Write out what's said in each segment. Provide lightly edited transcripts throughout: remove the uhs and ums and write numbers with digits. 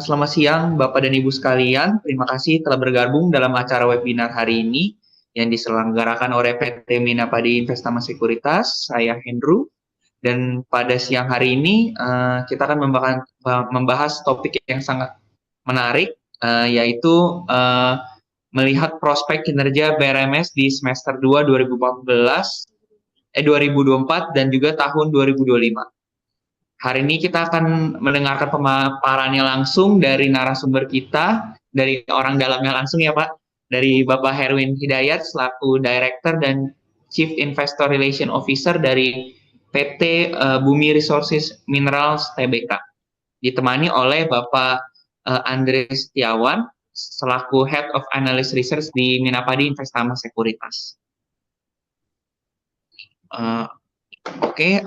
Selamat siang Bapak dan Ibu sekalian. Terima kasih telah bergabung dalam acara webinar hari ini yang diselenggarakan oleh PT Minapadi Investama Sekuritas. Saya Hendru. Dan pada siang hari ini kita akan membahas topik yang sangat menarik, yaitu melihat prospek kinerja BRMS di semester 2 2024 dan juga tahun 2025. Hari ini kita akan mendengarkan pemaparannya langsung dari narasumber kita, dari orang dalamnya langsung ya Pak, dari Bapak Herwin Hidayat selaku Director dan Chief Investor Relation Officer dari PT Bumi Resources Minerals Tbk. Ditemani oleh Bapak Andre Setiawan selaku Head of Analyst Research di Minapadi Investama Sekuritas. Oke,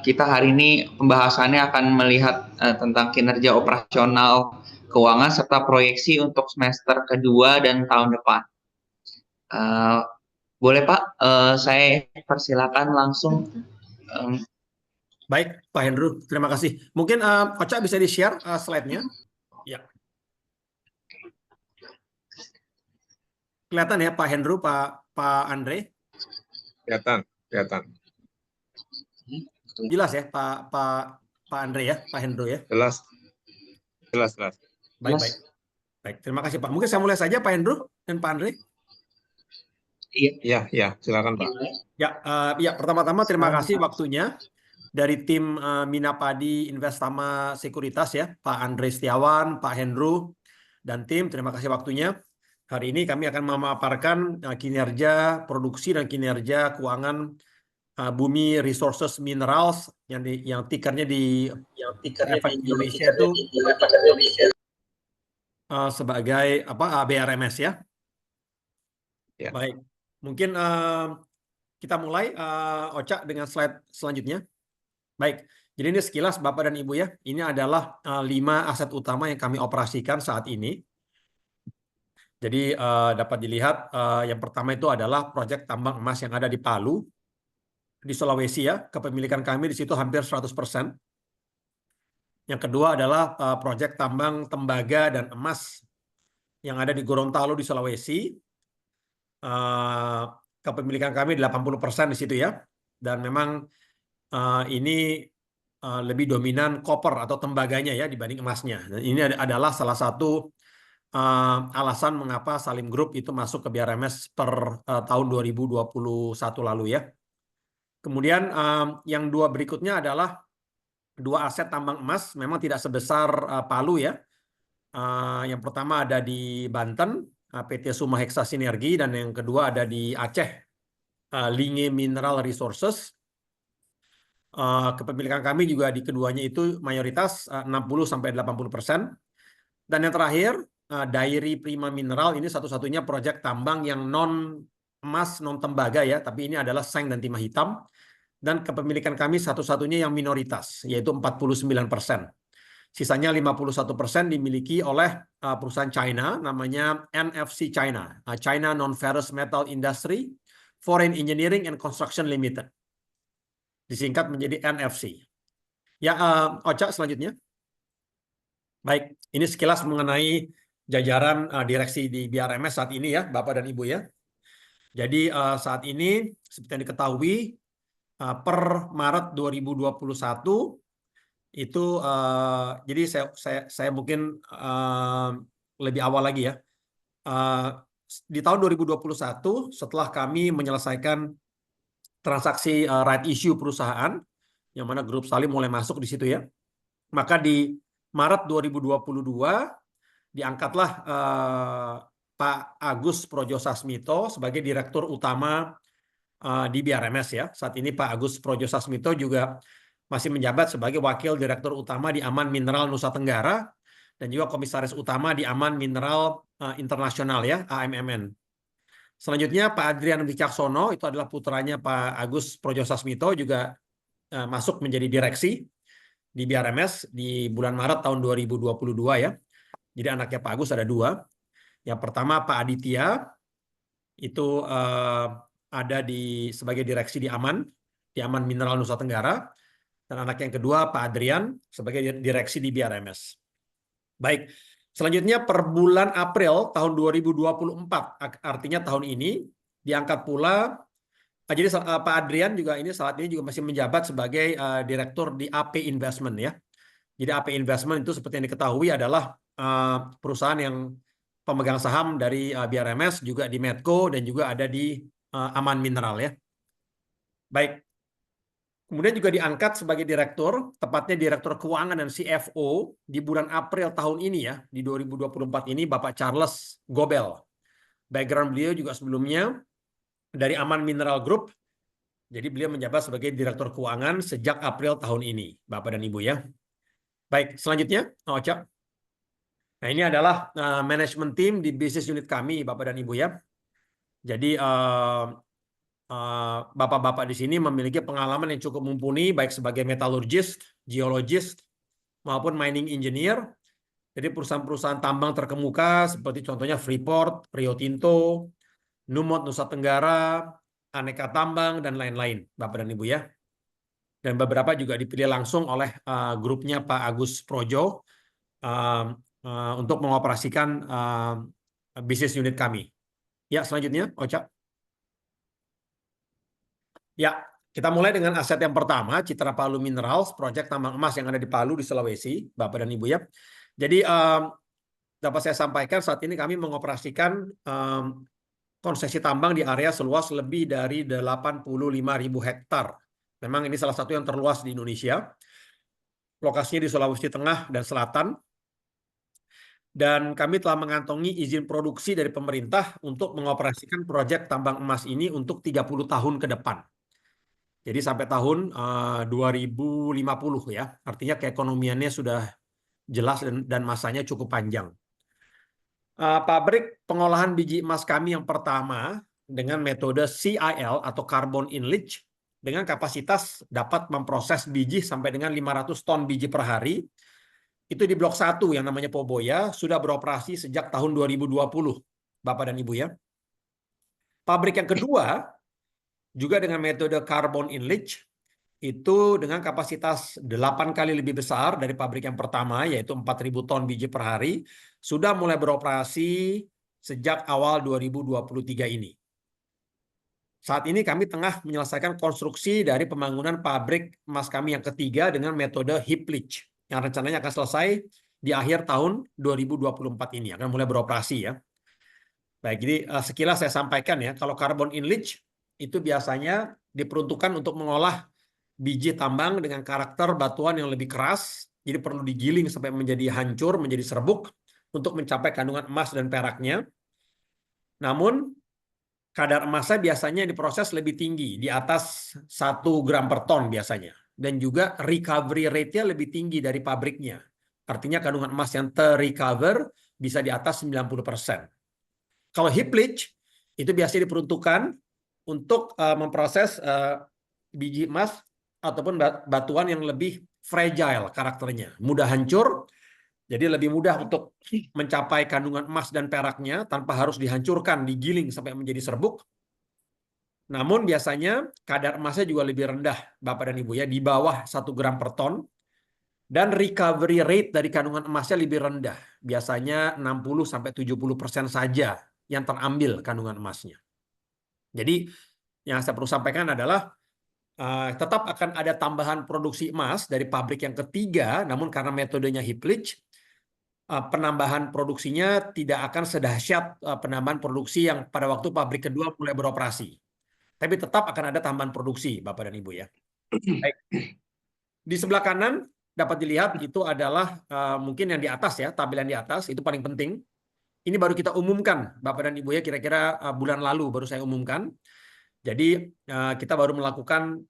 kita hari ini pembahasannya akan melihat tentang kinerja operasional keuangan serta proyeksi untuk semester kedua dan tahun depan. Boleh Pak, saya persilakan langsung. Baik, Pak Hendru, terima kasih. Mungkin Ocha bisa di-share slide-nya? Ya. Kelihatan ya Pak Hendru, Pak Andre? Kelihatan. Jelas ya Pak Andre ya, Pak Hendro ya. Jelas. Baik. Terima kasih Pak. Mungkin saya mulai saja Pak Hendro dan Pak Andre. Iya, silakan Pak. Ya, pertama-tama terima kasih waktunya dari tim Minapadi Investama Sekuritas ya, Pak Andre Setiawan, Pak Hendro dan tim. Terima kasih waktunya. Hari ini kami akan memaparkan kinerja produksi dan kinerja keuangan Bumi Resources Minerals yang tikernya di Indonesia itu sebagai BRMS ya. Baik, mungkin kita mulai Ocha dengan slide selanjutnya. Baik, jadi ini sekilas Bapak dan Ibu ya. Ini adalah 5 aset utama yang kami operasikan saat ini. Jadi dapat dilihat yang pertama itu adalah proyek tambang emas yang ada di Palu, di Sulawesi ya, kepemilikan kami di situ hampir 100%. Yang kedua adalah proyek tambang tembaga dan emas yang ada di Gorontalo di Sulawesi. Kepemilikan kami 80% di situ ya. Dan memang ini lebih dominan koper atau tembaganya ya dibanding emasnya. Dan ini adalah salah satu alasan mengapa Salim Group itu masuk ke BRMS per tahun 2021 lalu ya. Kemudian yang dua berikutnya adalah 2 aset tambang emas, memang tidak sebesar Palu ya. Yang pertama ada di Banten, PT Suma Heksa Sinergi, dan yang kedua ada di Aceh, Linge Mineral Resources. Kepemilikan kami juga di keduanya itu mayoritas 60-80%. Dan yang terakhir, Dairi Prima Mineral, ini satu-satunya proyek tambang yang non emas, non tembaga ya, tapi ini adalah seng dan timah hitam. Dan kepemilikan kami satu-satunya yang minoritas, yaitu 49%. Sisanya 51% dimiliki oleh perusahaan China, namanya NFC China, China Non-Ferrous Metal Industry, Foreign Engineering and Construction Limited. Disingkat menjadi NFC. Ya, Ocha selanjutnya. Baik, ini sekilas mengenai jajaran direksi di BRMS saat ini ya, Bapak dan Ibu ya. Jadi saat ini, seperti yang diketahui, per Maret 2021 itu jadi saya mungkin lebih awal lagi ya. Di tahun 2021 setelah kami menyelesaikan transaksi right issue perusahaan yang mana grup Salim mulai masuk di situ ya. Maka di Maret 2022 diangkatlah Pak Agus Projosasmito sebagai direktur utama di BRMS ya. Saat ini Pak Agus Projosasmito juga masih menjabat sebagai wakil direktur utama di Aman Mineral Nusa Tenggara dan juga komisaris utama di Aman Mineral Internasional ya, AMMN. Selanjutnya Pak Adrian Wicaksono, itu adalah putranya Pak Agus Projosasmito, juga masuk menjadi direksi di BRMS di bulan Maret tahun 2022 ya. Jadi anaknya Pak Agus ada 2. Yang pertama Pak Aditya, itu ada sebagai direksi di Aman Mineral Nusa Tenggara, dan anak yang kedua Pak Adrian sebagai direksi di BRMS. Baik, selanjutnya per bulan April tahun 2024, artinya tahun ini, diangkat pula, jadi Pak Adrian juga ini saat ini juga masih menjabat sebagai direktur di AP Investment ya. Jadi AP Investment itu seperti yang diketahui adalah perusahaan yang pemegang saham dari BRMS, juga di Medco, dan juga ada di Aman Mineral ya. Baik, kemudian juga diangkat sebagai direktur, tepatnya direktur keuangan dan CFO di bulan April tahun ini ya, di 2024 ini Bapak Charles Gobel. Background beliau juga sebelumnya dari Aman Mineral Group. Jadi beliau menjabat sebagai direktur keuangan sejak April tahun ini, Bapak dan Ibu ya. Baik, selanjutnya, Ocha. Nah, ini adalah manajemen tim di bisnis unit kami, Bapak dan Ibu ya. Jadi bapak-bapak di sini memiliki pengalaman yang cukup mumpuni, baik sebagai metallurgist, geologist, maupun mining engineer. Jadi perusahaan-perusahaan tambang terkemuka seperti contohnya Freeport, Rio Tinto, Numot Nusa Tenggara, Aneka Tambang, dan lain-lain, Bapak dan Ibu ya. Dan beberapa juga dipilih langsung oleh grupnya Pak Agus Projo untuk mengoperasikan bisnis unit kami. Ya, selanjutnya, Ocha. Ya, kita mulai dengan aset yang pertama, Citra Palu Minerals, proyek tambang emas yang ada di Palu, di Sulawesi, Bapak dan Ibu ya. Jadi dapat saya sampaikan saat ini kami mengoperasikan konsesi tambang di area seluas lebih dari 85.000 hektar. Memang ini salah satu yang terluas di Indonesia. Lokasinya di Sulawesi Tengah dan Selatan. Dan kami telah mengantongi izin produksi dari pemerintah untuk mengoperasikan proyek tambang emas ini untuk 30 tahun ke depan. Jadi sampai tahun 2050 ya. Artinya keekonomiannya sudah jelas dan masanya cukup panjang. Pabrik pengolahan biji emas kami yang pertama dengan metode CIL atau Carbon in Leach dengan kapasitas dapat memproses biji sampai dengan 500 ton biji per hari. Itu di Blok 1 yang namanya Poboya sudah beroperasi sejak tahun 2020, Bapak dan Ibu ya. Pabrik yang kedua juga dengan metode Carbon in Leach itu dengan kapasitas 8 kali lebih besar dari pabrik yang pertama, yaitu 4.000 ton biji per hari, sudah mulai beroperasi sejak awal 2023 ini. Saat ini kami tengah menyelesaikan konstruksi dari pembangunan pabrik emas kami yang ketiga dengan metode heap leach, yang rencananya akan selesai di akhir tahun 2024 ini, akan mulai beroperasi ya. Baik, jadi sekilas saya sampaikan ya, kalau carbon in leach itu biasanya diperuntukkan untuk mengolah biji tambang dengan karakter batuan yang lebih keras, jadi perlu digiling sampai menjadi hancur, menjadi serbuk untuk mencapai kandungan emas dan peraknya. Namun kadar emasnya biasanya diproses lebih tinggi, di atas 1 gram per ton biasanya. Dan juga recovery rate-nya lebih tinggi dari pabriknya. Artinya kandungan emas yang terrecover bisa di atas 90%. Kalau heap leach itu biasanya diperuntukkan untuk memproses biji emas ataupun batuan yang lebih fragile karakternya, mudah hancur, jadi lebih mudah untuk mencapai kandungan emas dan peraknya tanpa harus dihancurkan, digiling sampai menjadi serbuk. Namun biasanya kadar emasnya juga lebih rendah, Bapak dan Ibu ya, di bawah 1 gram per ton, dan recovery rate dari kandungan emasnya lebih rendah, biasanya 60-70% saja yang terambil kandungan emasnya. Jadi yang saya perlu sampaikan adalah tetap akan ada tambahan produksi emas dari pabrik yang ketiga, namun karena metodenya heap leach, penambahan produksinya tidak akan sedahsyat penambahan produksi yang pada waktu pabrik kedua mulai beroperasi. Tapi tetap akan ada tambahan produksi, Bapak dan Ibu ya. Baik. Di sebelah kanan dapat dilihat itu adalah mungkin yang di atas ya, tampilan di atas, itu paling penting. Ini baru kita umumkan, Bapak dan Ibu ya, kira-kira bulan lalu baru saya umumkan. Jadi kita baru melakukan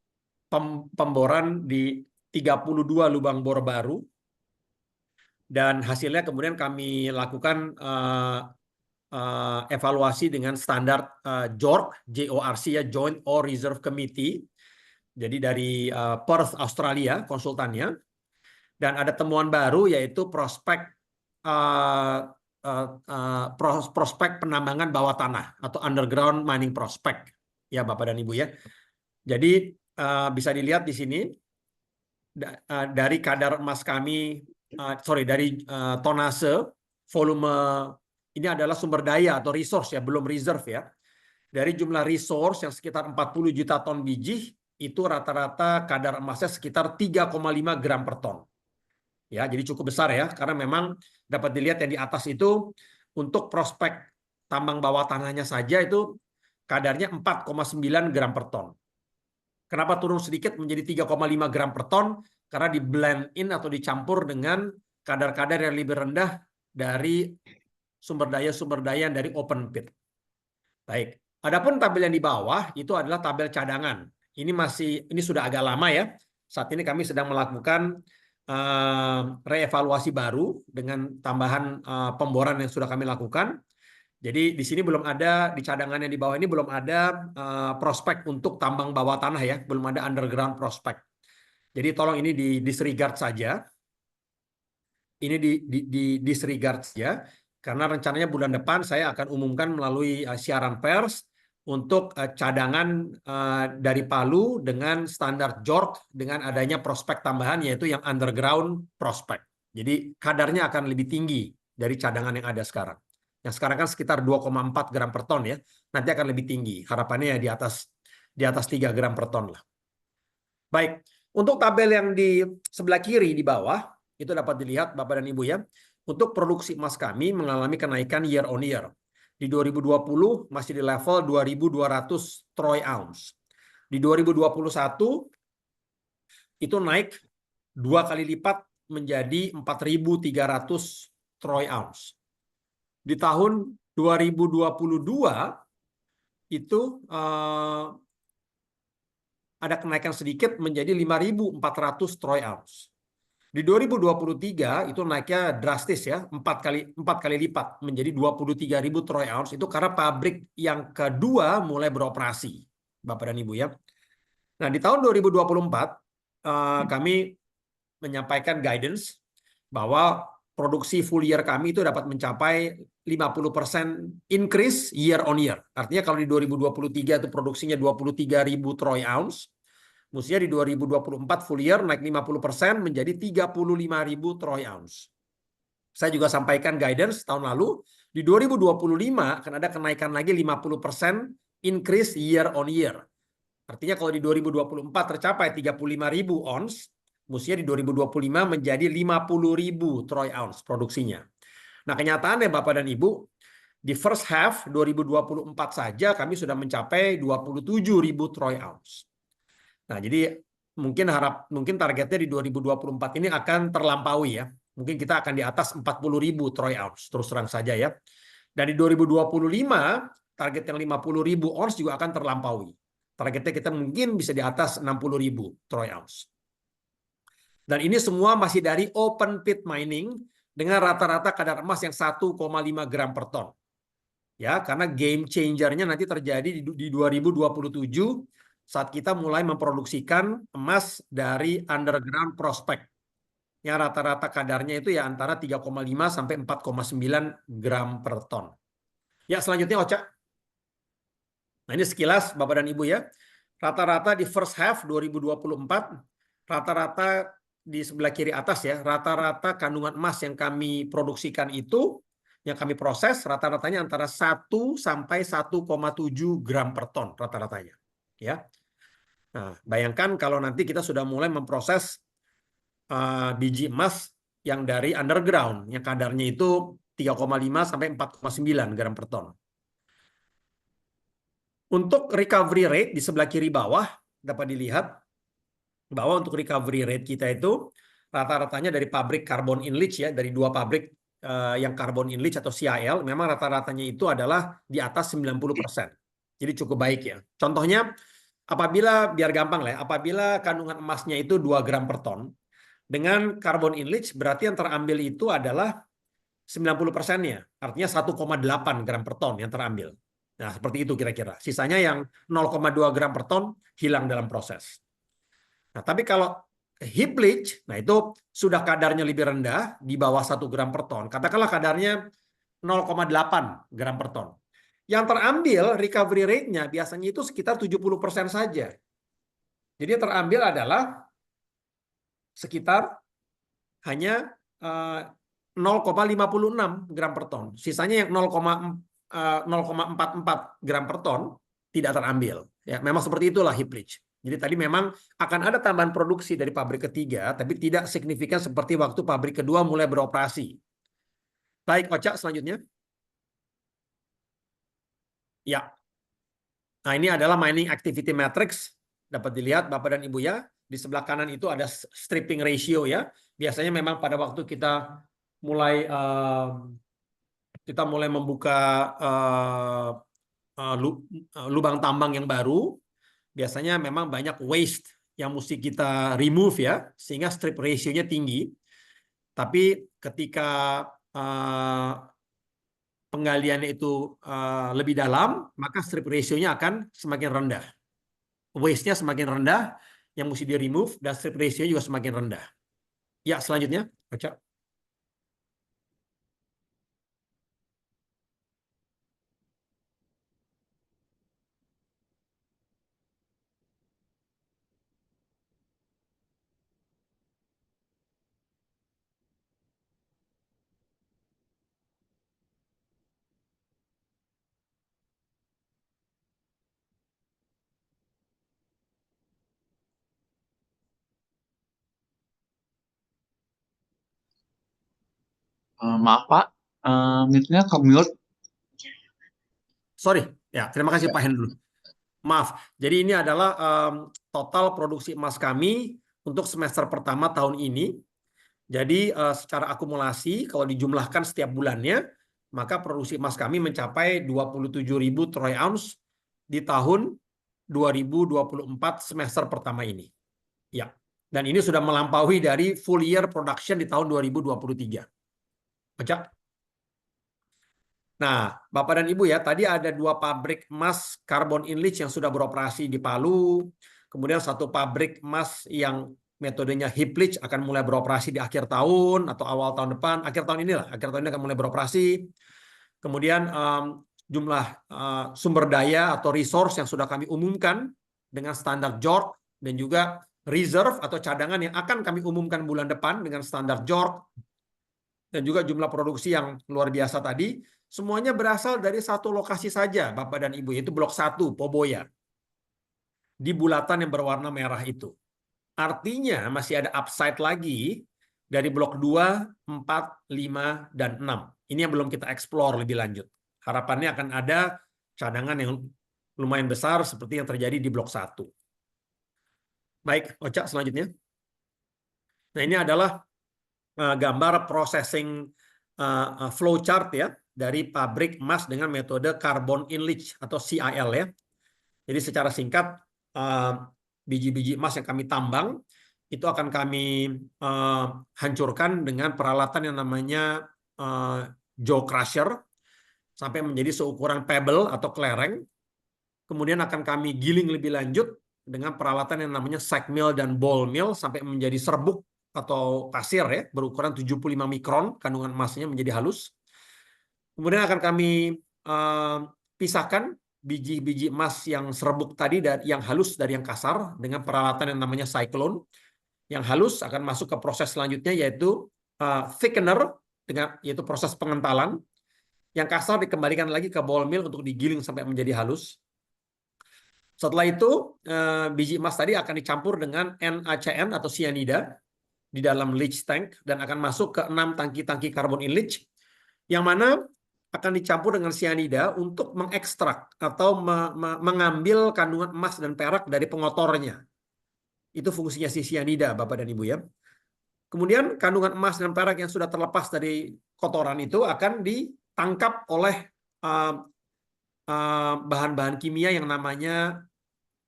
pemboran di 32 lubang bor baru, dan hasilnya kemudian kami lakukan evaluasi dengan standar JORC ya, Joint Ore Reserve Committee, jadi dari Perth, Australia konsultannya, dan ada temuan baru yaitu prospek penambangan bawah tanah atau underground mining prospect ya Bapak dan Ibu ya. Jadi bisa dilihat di sini dari kadar emas kami tonase, volume ini adalah sumber daya atau resource ya, belum reserve ya. Dari jumlah resource yang sekitar 40 juta ton biji, itu rata-rata kadar emasnya sekitar 3,5 gram per ton. Ya, jadi cukup besar ya, karena memang dapat dilihat yang di atas itu untuk prospek tambang bawah tanahnya saja itu kadarnya 4,9 gram per ton. Kenapa turun sedikit menjadi 3,5 gram per ton? Karena di blend in atau dicampur dengan kadar-kadar yang lebih rendah dari sumber daya yang dari open pit. Baik. Adapun tabel yang di bawah itu adalah tabel cadangan. Ini sudah agak lama ya. Saat ini kami sedang melakukan reevaluasi baru dengan tambahan pemboran yang sudah kami lakukan. Jadi di sini belum ada, di cadangan yang di bawah ini belum ada prospek untuk tambang bawah tanah ya, belum ada underground prospek. Jadi tolong ini di disregard saja. Ini di disregard saja, karena rencananya bulan depan saya akan umumkan melalui siaran pers untuk cadangan dari Palu dengan standar JORC dengan adanya prospek tambahan yaitu yang underground prospek. Jadi kadarnya akan lebih tinggi dari cadangan yang ada sekarang. Yang sekarang kan sekitar 2,4 gram per ton ya. Nanti akan lebih tinggi. Harapannya ya di atas 3 gram per ton lah. Baik, untuk tabel yang di sebelah kiri di bawah itu dapat dilihat Bapak dan Ibu ya. Untuk produksi emas kami mengalami kenaikan year on year. Di 2020 masih di level 2.200 troy ounce. Di 2021 itu naik 2 kali lipat menjadi 4.300 troy ounce. Di tahun 2022 itu ada kenaikan sedikit menjadi 5.400 troy ounce. Di 2023 itu naiknya drastis ya, 4 kali lipat menjadi 23.000 troy ounce. Itu karena pabrik yang kedua mulai beroperasi, Bapak dan Ibu ya. Nah, di tahun 2024 kami menyampaikan guidance bahwa produksi full year kami itu dapat mencapai 50% increase year on year. Artinya kalau di 2023 itu produksinya 23.000 troy ounce, mestinya di 2024 full year naik 50% menjadi 35.000 troy ounce. Saya juga sampaikan guidance tahun lalu, di 2025 akan ada kenaikan lagi 50% increase year on year. Artinya kalau di 2024 tercapai 35.000 ounce, mestinya di 2025 menjadi 50.000 troy ounce produksinya. Nah, kenyataannya Bapak dan Ibu, di first half 2024 saja kami sudah mencapai 27.000 troy ounce. Nah, jadi mungkin targetnya di 2024 ini akan terlampaui ya. Mungkin kita akan di atas 40.000 troy ounce, terus terang saja ya. Dan di 2025 target yang 50.000 ounce juga akan terlampaui. Targetnya kita mungkin bisa di atas 60.000 troy ounce. Dan ini semua masih dari open pit mining dengan rata-rata kadar emas yang 1,5 gram per ton. Ya, karena game changer-nya nanti terjadi di 2027 saat kita mulai memproduksikan emas dari underground prospect. Yang rata-rata kadarnya itu ya antara 3,5 sampai 4,9 gram per ton. Ya, selanjutnya Ocha. Nah, ini sekilas Bapak dan Ibu ya. Rata-rata di first half 2024, rata-rata di sebelah kiri atas ya, rata-rata kandungan emas yang kami produksikan itu, yang kami proses, rata-ratanya antara 1 sampai 1,7 gram per ton rata-ratanya. Ya. Nah, bayangkan kalau nanti kita sudah mulai memproses biji emas yang dari underground, yang kadarnya itu 3,5 sampai 4,9 gram per ton. Untuk recovery rate di sebelah kiri bawah dapat dilihat bahwa untuk recovery rate kita itu rata-ratanya dari pabrik carbon in leach ya, dari 2 pabrik yang carbon in leach atau CIL, memang rata-ratanya itu adalah di atas 90%. Jadi cukup baik ya. Contohnya apabila, biar gampang lah ya, apabila kandungan emasnya itu 2 gram per ton, dengan carbon in leach berarti yang terambil itu adalah 90%-nya, artinya 1,8 gram per ton yang terambil. Nah, seperti itu kira-kira. Sisanya yang 0,2 gram per ton hilang dalam proses. Nah, tapi kalau heap leach, nah itu sudah kadarnya lebih rendah, di bawah 1 gram per ton. Katakanlah kadarnya 0,8 gram per ton. Yang terambil recovery rate-nya biasanya itu sekitar 70% saja. Jadi yang terambil adalah sekitar hanya 0,56 gram per ton. Sisanya yang 0,44 gram per ton tidak terambil. Ya, memang seperti itulah heap leach. Jadi tadi memang akan ada tambahan produksi dari pabrik ketiga, tapi tidak signifikan seperti waktu pabrik kedua mulai beroperasi. Baik, Ocha, selanjutnya. Ya. Nah, ini adalah mining activity matrix. Dapat dilihat Bapak dan Ibu ya. Di sebelah kanan itu ada stripping ratio ya. Biasanya memang pada waktu kita mulai membuka lubang tambang yang baru, biasanya memang banyak waste yang mesti kita remove ya, sehingga strip ratio-nya tinggi. Tapi ketika penggaliannya itu lebih dalam, maka strip ratio-nya akan semakin rendah. Waste-nya semakin rendah, yang mesti di-remove, dan strip ratio juga semakin rendah. Ya, selanjutnya. Baca. Maaf Pak, mute-nya ke-mute. Sorry, ya terima kasih Pak Hen dulu. Maaf, jadi ini adalah total produksi emas kami untuk semester pertama tahun ini. Jadi secara akumulasi, kalau dijumlahkan setiap bulannya, maka produksi emas kami mencapai 27.000 troy ounce di tahun 2024 semester pertama ini. Ya, dan ini sudah melampaui dari full year production di tahun 2023. Baca. Nah, Bapak dan Ibu ya, tadi ada 2 pabrik emas carbon in leach yang sudah beroperasi di Palu. Kemudian 1 pabrik emas yang metodenya heap leach akan mulai beroperasi di akhir tahun atau awal tahun depan. Akhir tahun ini akan mulai beroperasi. Kemudian jumlah sumber daya atau resource yang sudah kami umumkan dengan standar JORC dan juga reserve atau cadangan yang akan kami umumkan bulan depan dengan standar JORC dan juga jumlah produksi yang luar biasa tadi. Semuanya berasal dari satu lokasi saja, Bapak dan Ibu, yaitu Blok 1, Poboya. Di bulatan yang berwarna merah itu. Artinya masih ada upside lagi dari Blok 2, 4, 5, dan 6. Ini yang belum kita explore lebih lanjut. Harapannya akan ada cadangan yang lumayan besar seperti yang terjadi di Blok 1. Baik, Ocha selanjutnya. Nah, ini adalah gambar processing flow chart ya, dari pabrik emas dengan metode carbon in leach atau CIL ya. Jadi secara singkat, biji-biji emas yang kami tambang itu akan kami hancurkan dengan peralatan yang namanya jaw crusher sampai menjadi seukuran pebble atau kelereng. Kemudian akan kami giling lebih lanjut dengan peralatan yang namanya sack mill dan ball mill sampai menjadi serbuk atau pasir ya, berukuran 75 mikron, kandungan emasnya menjadi halus. Kemudian akan kami pisahkan biji-biji emas yang serbuk tadi dan yang halus dari yang kasar dengan peralatan yang namanya cyclone. Yang halus akan masuk ke proses selanjutnya yaitu thickener yaitu proses pengentalan. Yang kasar dikembalikan lagi ke ball mill untuk digiling sampai menjadi halus. Setelah itu biji emas tadi akan dicampur dengan NaCN atau cyanida di dalam leach tank dan akan masuk ke 6 tangki-tangki carbon in leach yang mana akan dicampur dengan cyanida untuk mengekstrak atau mengambil kandungan emas dan perak dari pengotornya. Itu fungsinya si cyanida, Bapak dan Ibu ya. Kemudian kandungan emas dan perak yang sudah terlepas dari kotoran itu akan ditangkap oleh bahan-bahan kimia yang namanya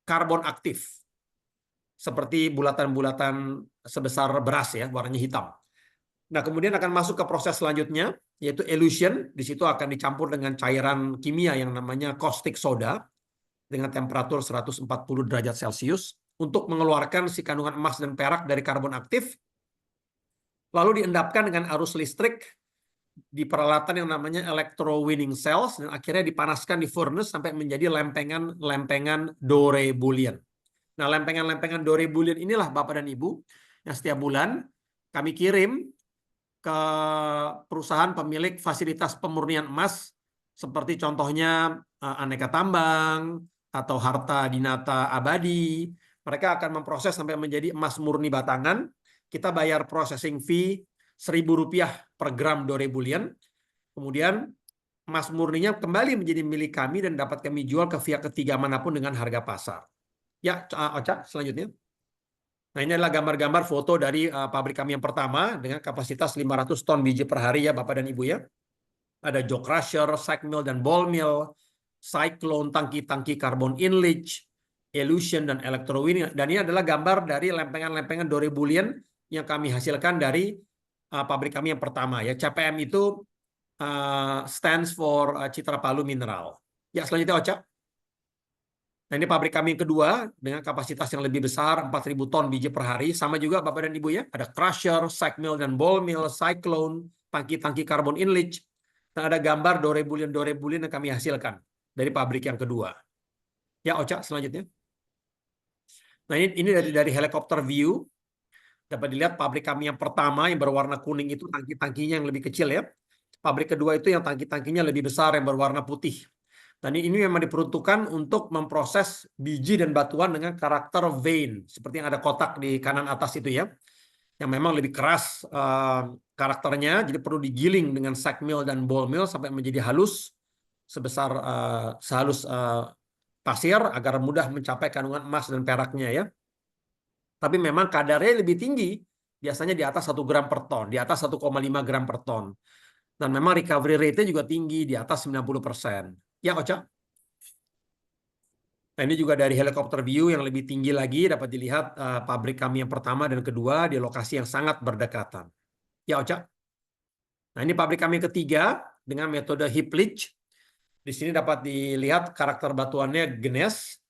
karbon aktif. Seperti bulatan-bulatan sebesar beras ya, warnanya hitam. Nah, kemudian akan masuk ke proses selanjutnya, yaitu elution. Di situ akan dicampur dengan cairan kimia yang namanya caustic soda dengan temperatur 140 derajat Celcius untuk mengeluarkan si kandungan emas dan perak dari karbon aktif. Lalu diendapkan dengan arus listrik di peralatan yang namanya electrowinning cells dan akhirnya dipanaskan di furnace sampai menjadi lempengan Dore Bullion. Nah, lempengan-lempengan Dore Bullion inilah Bapak dan Ibu yang setiap bulan kami kirim ke perusahaan pemilik fasilitas pemurnian emas, seperti contohnya Aneka Tambang atau Harta Dinata Abadi. Mereka akan memproses sampai menjadi emas murni batangan. Kita bayar processing fee Rp1.000 per gram doré bullion. Kemudian emas murninya kembali menjadi milik kami dan dapat kami jual ke pihak ketiga manapun dengan harga pasar. Ya, Ocha, selanjutnya. Nah, ini adalah gambar-gambar foto dari pabrik kami yang pertama dengan kapasitas 500 ton biji per hari ya Bapak dan Ibu ya. Ada jaw crusher, sack mill dan ball mill, cyclone, tangki-tangki carbon in-leach, elution dan electrowinning. Dan ini adalah gambar dari lempengan-lempengan doré bullion yang kami hasilkan dari pabrik kami yang pertama ya. CPM itu stands for Citra Palu Mineral. Ya, selanjutnya Ocha. Nah, ini pabrik kami yang kedua dengan kapasitas yang lebih besar, 4.000 ton biji per hari. Sama juga Bapak dan Ibu ya, ada crusher, sack mill dan ball mill, cyclone, tangki-tangki carbon in-leach. Dan ada gambar doré bullion yang kami hasilkan dari pabrik yang kedua. Ya, Ocha, selanjutnya. Nah, ini dari helikopter view. Dapat dilihat pabrik kami yang pertama yang berwarna kuning itu tangki-tangkinya yang lebih kecil ya. Pabrik kedua itu yang tangki-tangkinya lebih besar yang berwarna putih. Dan ini memang diperuntukkan untuk memproses biji dan batuan dengan karakter vein, seperti yang ada kotak di kanan atas itu ya, yang memang lebih keras karakternya, jadi perlu digiling dengan sack mill dan ball mill sampai menjadi halus sebesar sehalus pasir agar mudah mencapai kandungan emas dan peraknya ya. Tapi memang kadarnya lebih tinggi, biasanya di atas 1 gram per ton, di atas 1,5 gram per ton. Dan memang recovery rate-nya juga tinggi, di atas 90%. Ya, Ocha. Nah, ini juga dari helikopter view yang lebih tinggi lagi, dapat dilihat pabrik kami yang pertama dan kedua di lokasi yang sangat berdekatan. Ya, Ocha. Nah, ini pabrik kami yang ketiga dengan metode heap leach. Di sini dapat dilihat karakter batuannya genes.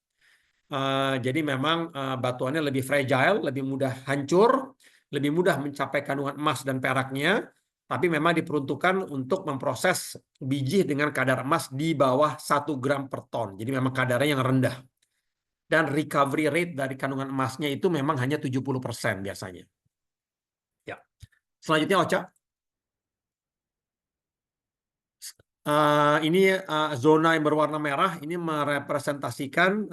Jadi memang batuannya lebih fragile, lebih mudah hancur, lebih mudah mencapai kandungan emas dan peraknya. Tapi memang diperuntukkan untuk memproses biji dengan kadar emas di bawah 1 gram per ton. Jadi memang kadarnya yang rendah. Dan recovery rate dari kandungan emasnya itu memang hanya 70% biasanya. Ya. Selanjutnya Ocha. Ini zona yang berwarna merah, ini merepresentasikan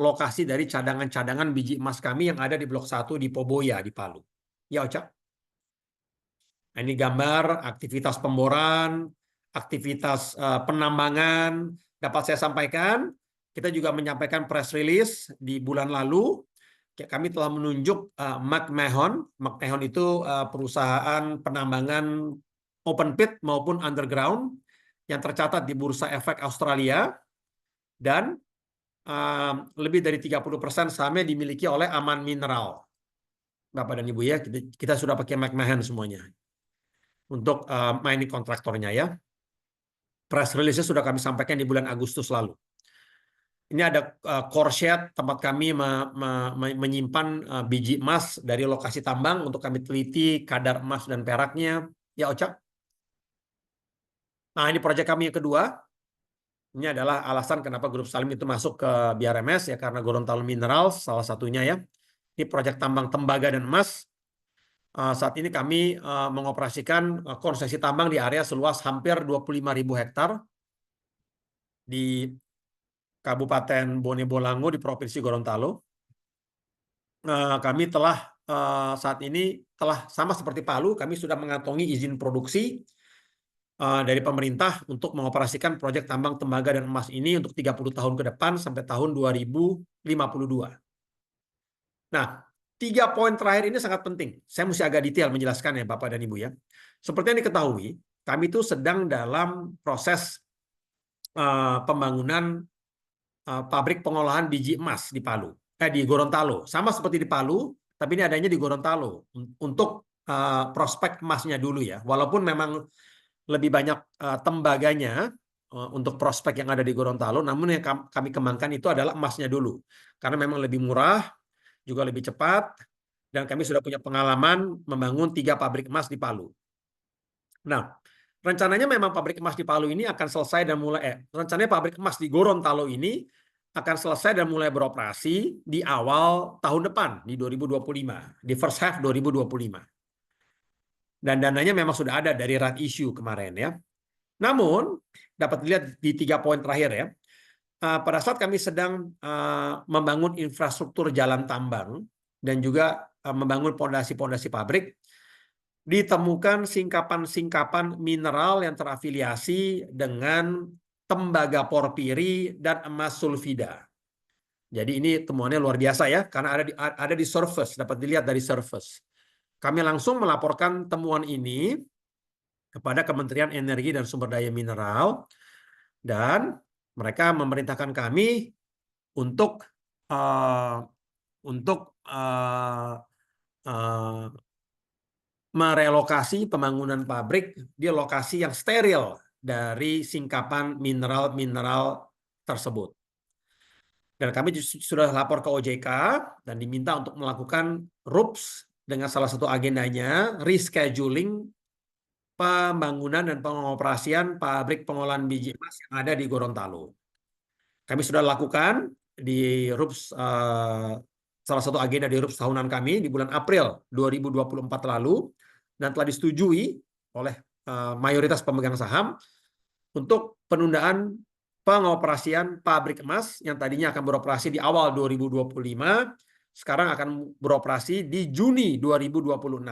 lokasi dari cadangan-cadangan biji emas kami yang ada di Blok 1 di Poboya, di Palu. Ya Ocha. Nah, ini gambar aktivitas pemboran, aktivitas penambangan. Dapat saya sampaikan, kita juga menyampaikan press release di bulan lalu. Kami telah menunjuk McMahon. McMahon itu perusahaan penambangan open pit maupun underground yang tercatat di Bursa Efek Australia. Dan lebih dari 30% sahamnya dimiliki oleh Aman Mineral. Bapak dan Ibu ya, kita sudah pakai McMahon semuanya untuk mining kontraktornya ya. Press release-nya sudah kami sampaikan di bulan Agustus lalu. Ini ada core shed tempat kami menyimpan biji emas dari lokasi tambang untuk kami teliti kadar emas dan peraknya. Ya Ocha. Nah, ini proyek kami yang kedua. Ini adalah alasan kenapa Grup Salim itu masuk ke BRMS ya, karena Gorontalo Minerals salah satunya ya. Ini proyek tambang tembaga dan emas. Saat ini kami mengoperasikan konsesi tambang di area seluas hampir 25.000 hektar di Kabupaten Bone Bolango di Provinsi Gorontalo. Kami telah saat ini telah sama seperti Palu, kami sudah mengantongi izin produksi dari pemerintah untuk mengoperasikan proyek tambang tembaga dan emas ini untuk 30 tahun ke depan sampai tahun 2052. Nah, 3 poin terakhir ini sangat penting. Saya mesti agak detail menjelaskan ya Bapak dan Ibu ya. Seperti yang diketahui, kami itu sedang dalam proses pembangunan pabrik pengolahan biji emas di Palu, di Gorontalo. Sama seperti di Palu, tapi ini adanya di Gorontalo untuk prospek emasnya dulu ya. Walaupun memang lebih banyak tembaganya untuk prospek yang ada di Gorontalo, namun yang kami kembangkan itu adalah emasnya dulu. Karena memang lebih murah, juga lebih cepat, dan kami sudah punya pengalaman membangun 3 pabrik emas di Palu. Nah, rencananya memang pabrik emas di Palu ini akan selesai dan rencananya pabrik emas di Gorontalo ini akan selesai dan mulai beroperasi di awal tahun depan, di 2025, di first half 2025. Dan dananya memang sudah ada dari right issue kemarin ya. Namun dapat dilihat di 3 poin terakhir ya. Pada saat kami sedang membangun infrastruktur jalan tambang dan juga membangun pondasi-pondasi pabrik, ditemukan singkapan-singkapan mineral yang terafiliasi dengan tembaga porfiri dan emas sulfida. Jadi ini temuannya luar biasa ya, karena ada di surface, dapat dilihat dari surface. Kami langsung melaporkan temuan ini kepada Kementerian Energi dan Sumber Daya Mineral, dan mereka memerintahkan kami untuk uh, merelokasi pembangunan pabrik di lokasi yang steril dari singkapan mineral-mineral tersebut. Dan kami sudah lapor ke OJK dan diminta untuk melakukan RUPS dengan salah satu agendanya rescheduling pembangunan dan pengoperasian pabrik pengolahan biji emas yang ada di Gorontalo. Kami sudah lakukan di RUPS, salah satu agenda di RUPS tahunan kami di bulan April 2024 lalu, dan telah disetujui oleh mayoritas pemegang saham untuk penundaan pengoperasian pabrik emas yang tadinya akan beroperasi di awal 2025, sekarang akan beroperasi di Juni 2026.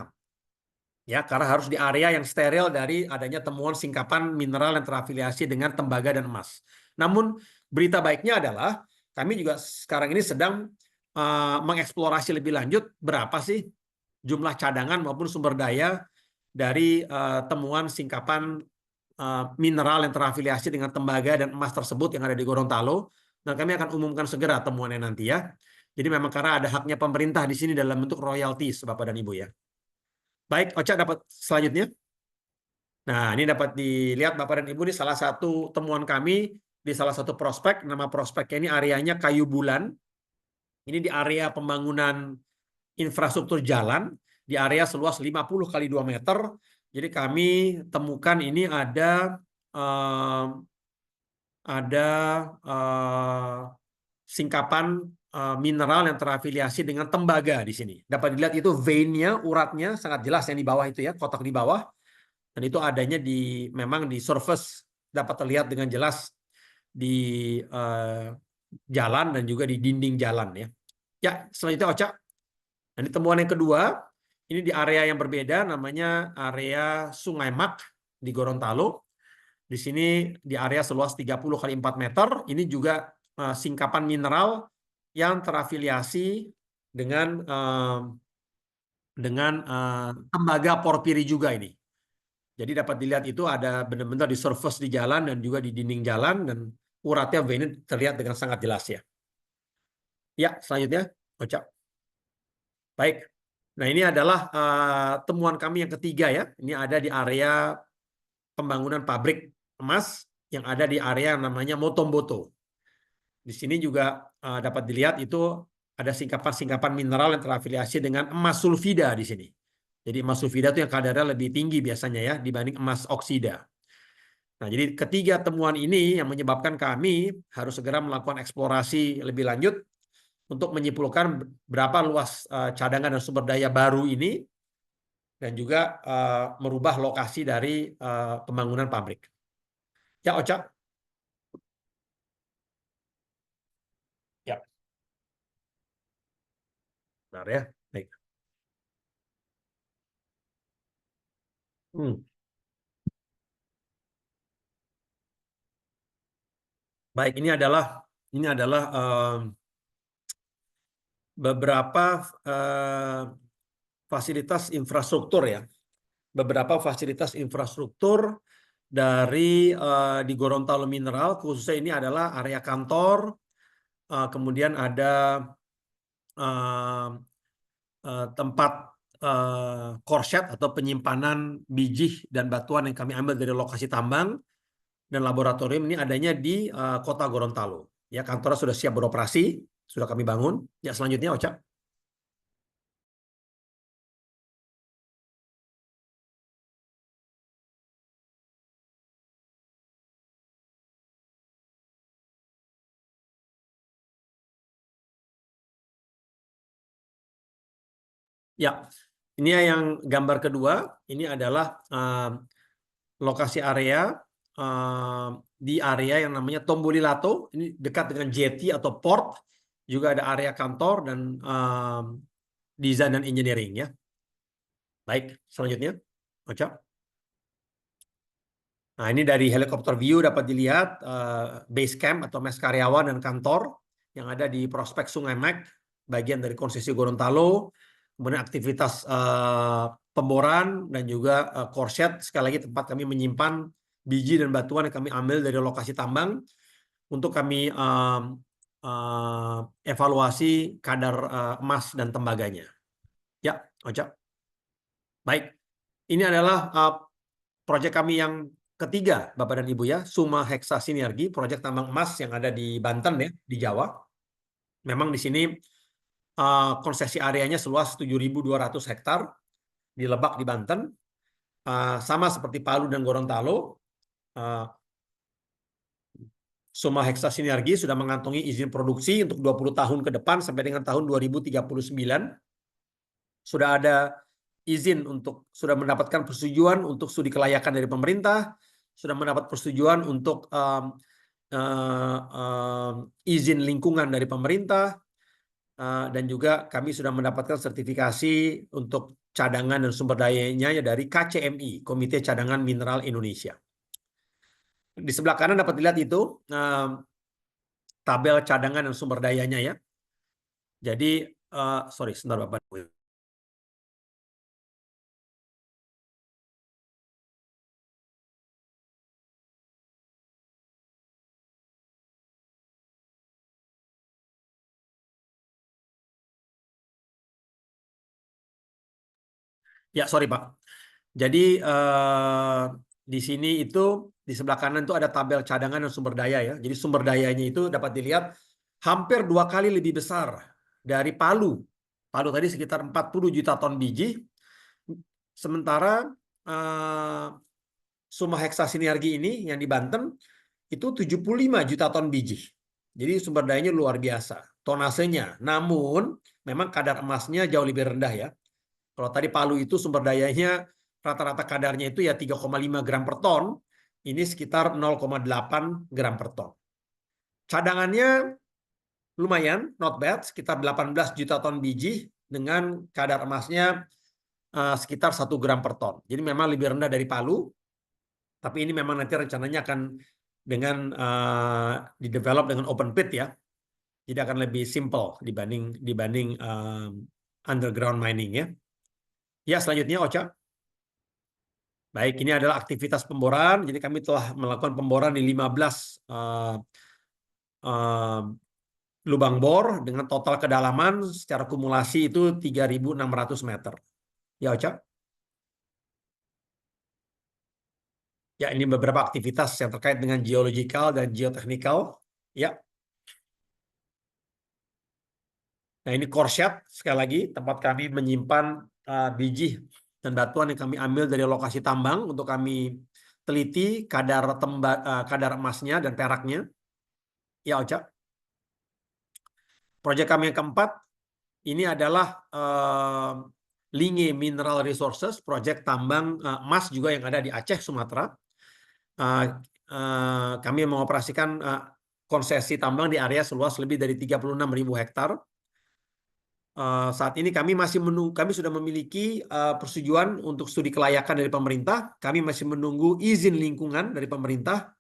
Ya, karena harus di area yang steril dari adanya temuan singkapan mineral yang terafiliasi dengan tembaga dan emas. Namun berita baiknya adalah kami juga sekarang ini sedang mengeksplorasi lebih lanjut berapa sih jumlah cadangan maupun sumber daya dari temuan singkapan mineral yang terafiliasi dengan tembaga dan emas tersebut yang ada di Gorontalo, dan kami akan umumkan segera temuannya nanti ya. Jadi memang karena ada haknya pemerintah di sini dalam bentuk royalties, Bapak dan Ibu ya. Baik, Ocha dapat selanjutnya. Nah, ini dapat dilihat Bapak dan Ibu, ini salah satu temuan kami di salah satu prospek. Nama prospeknya ini areanya Kayu Bulan. Ini di area pembangunan infrastruktur jalan di area seluas 50 kali 2 meter. Jadi kami temukan ini ada singkapan mineral yang terafiliasi dengan tembaga di sini. Dapat dilihat itu vein-nya, uratnya sangat jelas yang di bawah itu ya, kotak di bawah. Dan itu adanya memang di surface, dapat terlihat dengan jelas di jalan dan juga di dinding jalan ya. Ya, selanjutnya Oca. Nah, temuan yang kedua, ini di area yang berbeda, namanya area Sungai Mak di Gorontalo. Di sini di area seluas 30 kali 4 meter, ini juga singkapan mineral yang terafiliasi dengan tembaga porfiri juga ini. Jadi dapat dilihat itu ada benar-benar di surface di jalan dan juga di dinding jalan, dan uratnya vein terlihat dengan sangat jelas ya. Ya, selanjutnya, Ocak. Baik. Nah, ini adalah temuan kami yang ketiga ya. Ini ada di area pembangunan pabrik emas yang ada di area yang namanya Motomboto. Di sini juga dapat dilihat itu ada singkapan-singkapan mineral yang terafiliasi dengan emas sulfida di sini. Jadi emas sulfida itu yang kadarnya lebih tinggi biasanya ya dibanding emas oksida. Nah, jadi ketiga temuan ini yang menyebabkan kami harus segera melakukan eksplorasi lebih lanjut untuk menyimpulkan berapa luas cadangan dan sumber daya baru ini, dan juga merubah lokasi dari pembangunan pabrik. Ya, Oca. Ya. Benar ya. Baik. Baik, ini adalah beberapa fasilitas infrastruktur ya. Beberapa fasilitas infrastruktur dari di Gorontalo Mineral, khususnya ini adalah area kantor, kemudian ada tempat korslet atau penyimpanan biji dan batuan yang kami ambil dari lokasi tambang, dan laboratorium ini adanya di kota Gorontalo. Ya, kantornya sudah siap beroperasi, sudah kami bangun. Ya, selanjutnya Oca. Ya, Ini yang gambar kedua, ini adalah lokasi area di area yang namanya Tombolilato, ini dekat dengan jetty atau port, juga ada area kantor dan desain dan engineering ya. Baik, selanjutnya, Ocha. Nah, ini dari helikopter view dapat dilihat base camp atau mes karyawan dan kantor yang ada di prospek Sungai Mek, bagian dari konsesi Gorontalo, kemudian aktivitas pemboran dan juga core shed. Sekali lagi tempat kami menyimpan biji dan batuan yang kami ambil dari lokasi tambang untuk kami evaluasi kadar emas dan tembaganya. Ya, Ocha. Baik, ini adalah proyek kami yang ketiga, Bapak dan Ibu ya, Suma Heksa Sinergi, proyek tambang emas yang ada di Banten ya, di Jawa. Memang di sini konsesi areanya seluas 7.200 hektar di Lebak di Banten. Sama seperti Palu dan Gorontalo, Suma Heksa Sinergi sudah mengantongi izin produksi untuk 20 tahun ke depan sampai dengan tahun 2039. Sudah ada izin sudah mendapatkan persetujuan untuk studi kelayakan dari pemerintah, sudah mendapat persetujuan untuk izin lingkungan dari pemerintah, dan juga kami sudah mendapatkan sertifikasi untuk cadangan dan sumber dayanya dari KCMI, Komite Cadangan Mineral Indonesia. Di sebelah kanan dapat dilihat itu tabel cadangan dan sumber dayanya ya. Jadi, sorry, sebentar Bapak. Ya, sorry Pak. Jadi di sini itu di sebelah kanan itu ada tabel cadangan dan sumber daya ya. Jadi sumber dayanya itu dapat dilihat hampir 2 kali lebih besar dari Palu. Palu tadi sekitar 40 juta ton biji. Sementara Suma Heksa Sinergi ini yang di Banten itu 75 juta ton biji. Jadi sumber dayanya luar biasa. Tonasenya. Namun memang kadar emasnya jauh lebih rendah ya. Kalau tadi Palu itu sumber dayanya rata-rata kadarnya itu ya 3,5 gram per ton, ini sekitar 0,8 gram per ton. Cadangannya lumayan, not bad, sekitar 18 juta ton biji dengan kadar emasnya sekitar 1 gram per ton. Jadi memang lebih rendah dari Palu, tapi ini memang nanti rencananya akan dengan di-develop dengan open pit ya. Jadi akan lebih simple dibanding underground mining ya. Ya, selanjutnya Ocha. Baik, ini adalah aktivitas pemboran. Jadi kami telah melakukan pemboran di 15 lubang bor dengan total kedalaman secara kumulasi itu 3.600 meter. Ya, Ocha. Ya, ini beberapa aktivitas yang terkait dengan geological dan geotechnical. Ya. Nah, ini core shed, sekali lagi, tempat kami menyimpan biji dan batuan yang kami ambil dari lokasi tambang untuk kami teliti kadar emasnya dan peraknya. Ya, Ocha. Proyek kami yang keempat, ini adalah Linge Mineral Resources, proyek tambang emas juga yang ada di Aceh, Sumatera. Kami mengoperasikan konsesi tambang di area seluas lebih dari 36.000 hektar. Saat ini kami sudah memiliki persetujuan untuk studi kelayakan dari pemerintah. Kami masih menunggu izin lingkungan dari pemerintah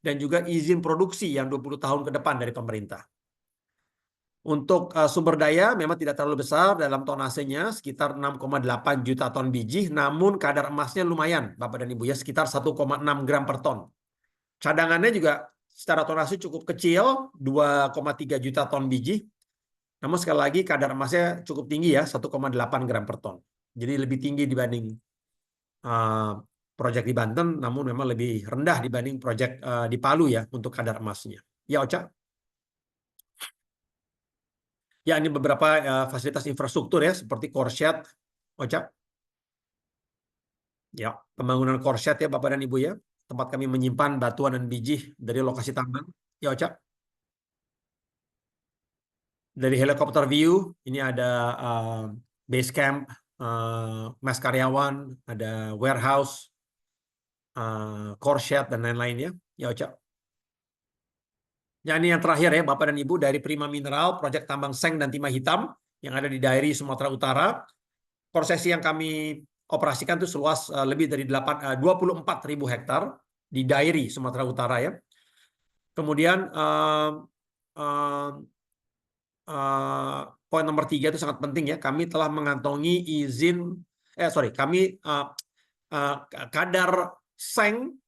dan juga izin produksi yang 20 tahun ke depan dari pemerintah. Untuk sumber daya memang tidak terlalu besar dalam tonasenya, sekitar 6,8 juta ton biji, namun kadar emasnya lumayan, Bapak dan Ibu ya, sekitar 1,6 gram per ton. Cadangannya juga secara tonase cukup kecil, 2,3 juta ton biji. Namun sekali lagi kadar emasnya cukup tinggi ya, 1,8 gram per ton. Jadi lebih tinggi dibanding proyek di Banten, namun memang lebih rendah dibanding proyek di Palu ya untuk kadar emasnya. Ya, Ocha. Ya, ini beberapa fasilitas infrastruktur ya, seperti core shed, Ocha. Ya, pembangunan core shed ya Bapak dan Ibu ya, tempat kami menyimpan batuan dan biji dari lokasi tambang. Ya, Ocha. Dari helikopter view, ini ada base camp mas karyawan, ada warehouse, core shed, dan lain-lain ya. Ya, Ocha. Ya, ini yang terakhir ya, Bapak dan Ibu, dari Prima Mineral, proyek tambang seng dan timah hitam yang ada di Dairi, Sumatera Utara. Konsesi yang kami operasikan itu seluas lebih dari 24.000 hektar di Dairi, Sumatera Utara ya. Kemudian poin nomor 3 itu sangat penting ya. Kami telah mengantongi kadar seng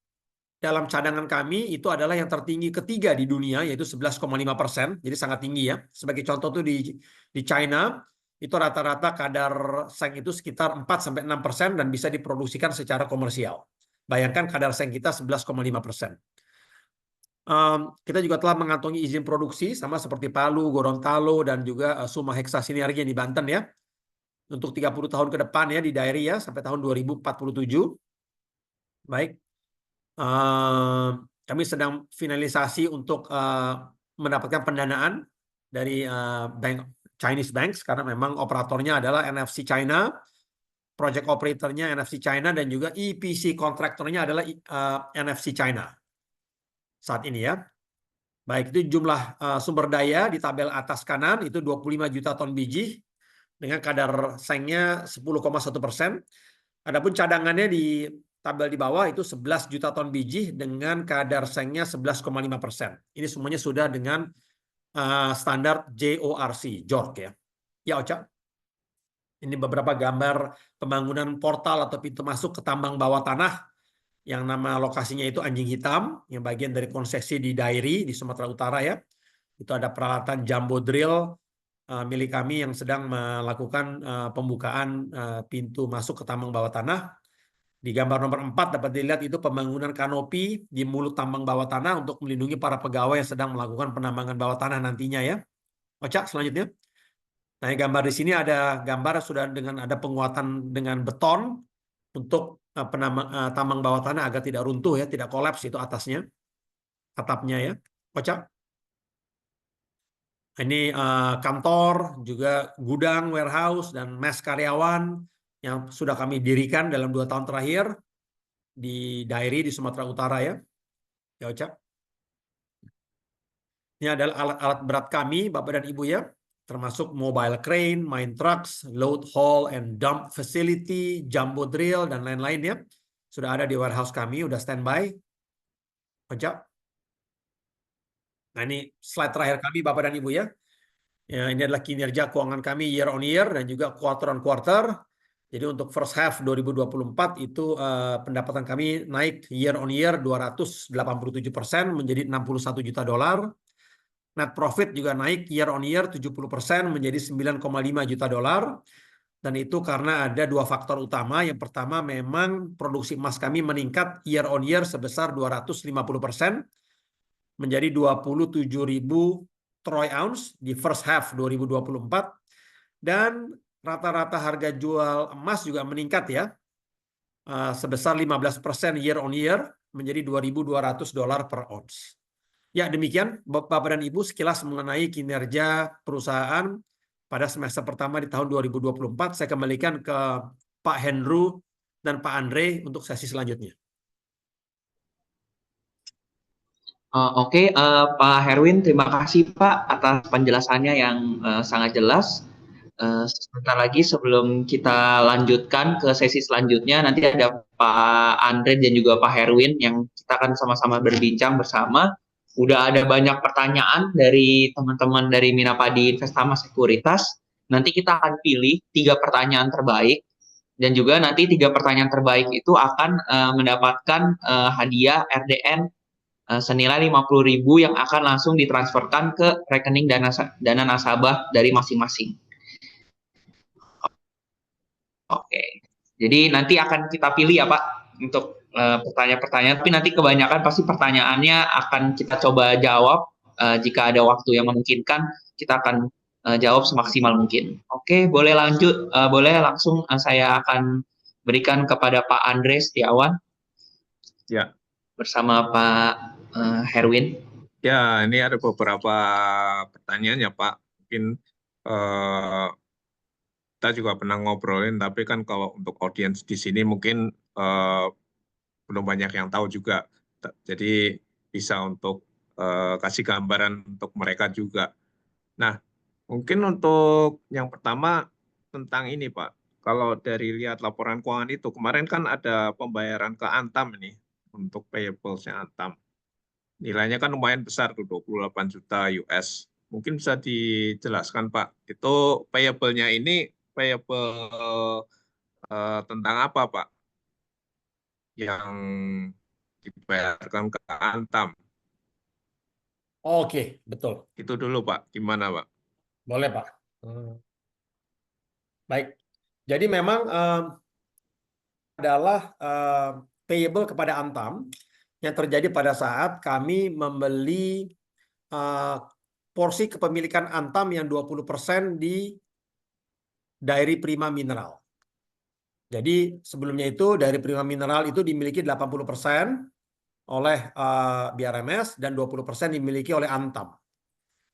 dalam cadangan kami itu adalah yang tertinggi ketiga di dunia, yaitu 11,5%. Jadi sangat tinggi ya. Sebagai contoh tuh di China itu rata-rata kadar seng itu sekitar 4-6% dan bisa diproduksikan secara komersial. Bayangkan kadar seng kita 11,5%. Kita juga telah mengantongi izin produksi sama seperti Palu, Gorontalo, dan juga Suma Heksa Sinergi di Banten ya. Untuk 30 tahun ke depan ya di Dairi ya, sampai tahun 2047. Baik. Kami sedang finalisasi untuk mendapatkan pendanaan dari Chinese banks karena memang operatornya adalah NFC China, project operatornya NFC China, dan juga EPC kontraktornya adalah NFC China saat ini ya. Baik, itu jumlah sumber daya di tabel atas kanan itu 25 juta ton biji dengan kadar sengnya 10,1%. Adapun cadangannya di tabel di bawah itu 11 juta ton biji dengan kadar sengnya 11,5%. Ini semuanya sudah dengan standar JORC ya. Ya, Ocha. Ini beberapa gambar pembangunan portal atau pintu masuk ke tambang bawah tanah yang nama lokasinya itu Anjing Hitam, yang bagian dari konsesi di Dairi di Sumatera Utara ya. Itu ada peralatan jumbo drill milik kami yang sedang melakukan pembukaan pintu masuk ke tambang bawah tanah. Di gambar nomor 4 dapat dilihat itu pembangunan kanopi di mulut tambang bawah tanah untuk melindungi para pegawai yang sedang melakukan penambangan bawah tanah nantinya ya. Oca, selanjutnya. Nah, gambar di sini ada gambar sudah dengan ada penguatan dengan beton untuk tambang bawah tanah agar tidak runtuh ya, tidak kolaps itu atasnya, atapnya ya. Oca. Ini kantor, juga gudang, warehouse, dan mes karyawan yang sudah kami dirikan dalam 2 tahun terakhir di Dairi di Sumatera Utara ya. Ya, Oca. Ini adalah alat-alat berat kami, Bapak dan Ibu ya, termasuk mobile crane, mine trucks, load haul and dump facility, jumbo drill, dan lain-lain ya. Sudah ada di warehouse kami, udah standby. Oca. Nah, ini slide terakhir kami, Bapak dan Ibu ya. Ya, ini adalah kinerja keuangan kami year on year dan juga quarter on quarter. Jadi untuk first half 2024 itu pendapatan kami naik year on year 287% menjadi 61 juta dolar. Net profit juga naik year on year 70% menjadi 9,5 juta dolar. Dan itu karena ada 2 faktor utama. Yang pertama memang produksi emas kami meningkat year on year sebesar 250% menjadi 27.000 troy ounce di first half 2024, dan rata-rata harga jual emas juga meningkat ya sebesar 15% year on year menjadi 2.200 dolar per ounce. Ya, demikian Bapak dan Ibu sekilas mengenai kinerja perusahaan pada semester pertama di tahun 2024. Saya kembalikan ke Pak Hendru dan Pak Andre untuk sesi selanjutnya. Oke, Pak Herwin, terima kasih Pak atas penjelasannya yang sangat jelas. Sebentar lagi sebelum kita lanjutkan ke sesi selanjutnya, nanti ada Pak Andre dan juga Pak Herwin yang kita akan sama-sama berbincang bersama. Udah ada banyak pertanyaan dari teman-teman dari Minapadi Investama Sekuritas. Nanti kita akan pilih 3 pertanyaan terbaik, dan juga nanti 3 pertanyaan terbaik itu akan mendapatkan hadiah RDN senilai 50.000 yang akan langsung ditransferkan ke rekening dana nasabah dari masing-masing. Oke, jadi nanti akan kita pilih ya Pak untuk pertanyaan-pertanyaan, tapi nanti kebanyakan pasti pertanyaannya akan kita coba jawab. Jika ada waktu yang memungkinkan, kita akan jawab semaksimal mungkin. Oke, boleh lanjut, boleh langsung saya akan berikan kepada Pak Andre Setiawan. Ya. Bersama Pak Herwin. Ya, ini ada beberapa pertanyaan ya Pak. Mungkin kita juga pernah ngobrolin, tapi kan kalau untuk audiens di sini mungkin belum banyak yang tahu juga. Jadi bisa untuk kasih gambaran untuk mereka juga. Nah, mungkin untuk yang pertama tentang ini, Pak. Kalau dari lihat laporan keuangan itu, kemarin kan ada pembayaran ke Antam ini untuk payables-nya Antam. Nilainya kan lumayan besar tuh, 28 juta US. Mungkin bisa dijelaskan, Pak, itu payable-nya ini payable tentang apa, Pak, yang dibayarkan ke Antam? Oke, betul. Itu dulu, Pak. Gimana, Pak? Boleh, Pak. Baik. Jadi memang adalah payable kepada Antam yang terjadi pada saat kami membeli porsi kepemilikan Antam yang 20% di Dairy Prima Mineral. Jadi sebelumnya itu Dairy Prima Mineral itu dimiliki 80% oleh BRMS dan 20% dimiliki oleh Antam.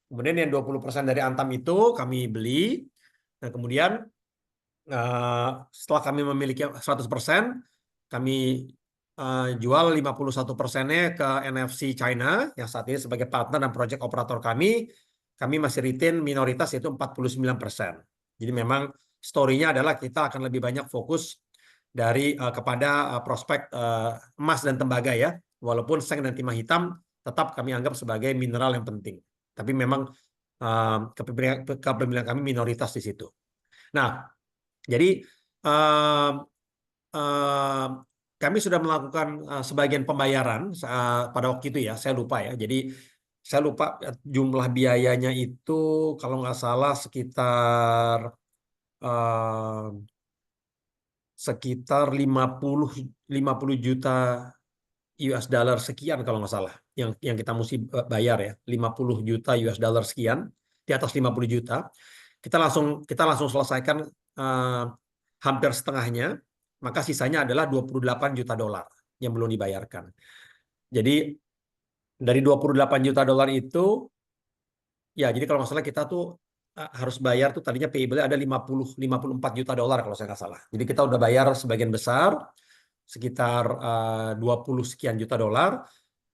Kemudian yang 20% dari Antam itu kami beli. Nah, kemudian setelah kami memiliki 100%, kami jual 51%-nya ke NFC China yang saat ini sebagai partner dan project operator kami. Kami masih retain minoritas yaitu 49%. Jadi memang story-nya adalah kita akan lebih banyak fokus kepada prospek emas dan tembaga ya. Walaupun seng dan timah hitam tetap kami anggap sebagai mineral yang penting. Tapi memang kepemilikan kami minoritas di situ. Nah, jadi kami sudah melakukan sebagian pembayaran pada waktu itu ya, saya lupa ya. Jadi saya lupa jumlah biayanya itu kalau nggak salah sekitar 50 juta US dollar sekian kalau nggak salah yang kita mesti bayar ya, 50 juta US dollar sekian, di atas 50 juta. Kita langsung selesaikan hampir setengahnya, maka sisanya adalah 28 juta dolar yang belum dibayarkan. Jadi dari 28 juta dolar itu ya, jadi kalau nggak salah kita tuh harus bayar tuh tadinya payable ada 54 juta dolar kalau saya nggak salah. Jadi kita udah bayar sebagian besar sekitar 20 sekian juta dolar,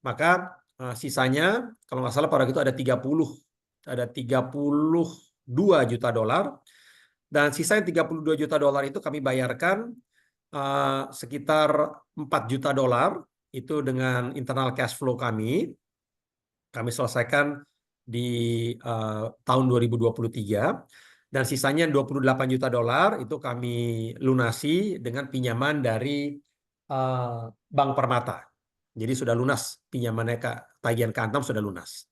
maka sisanya kalau nggak salah pada itu ada 32 juta dolar, dan sisa yang 32 juta dolar itu kami bayarkan sekitar 4 juta dolar itu dengan internal cash flow kami selesaikan di tahun 2023, dan sisanya 28 juta dolar itu kami lunasi dengan pinjaman dari Bank Permata. Jadi sudah lunas pinjamannya, tagihan ke Antam sudah lunas.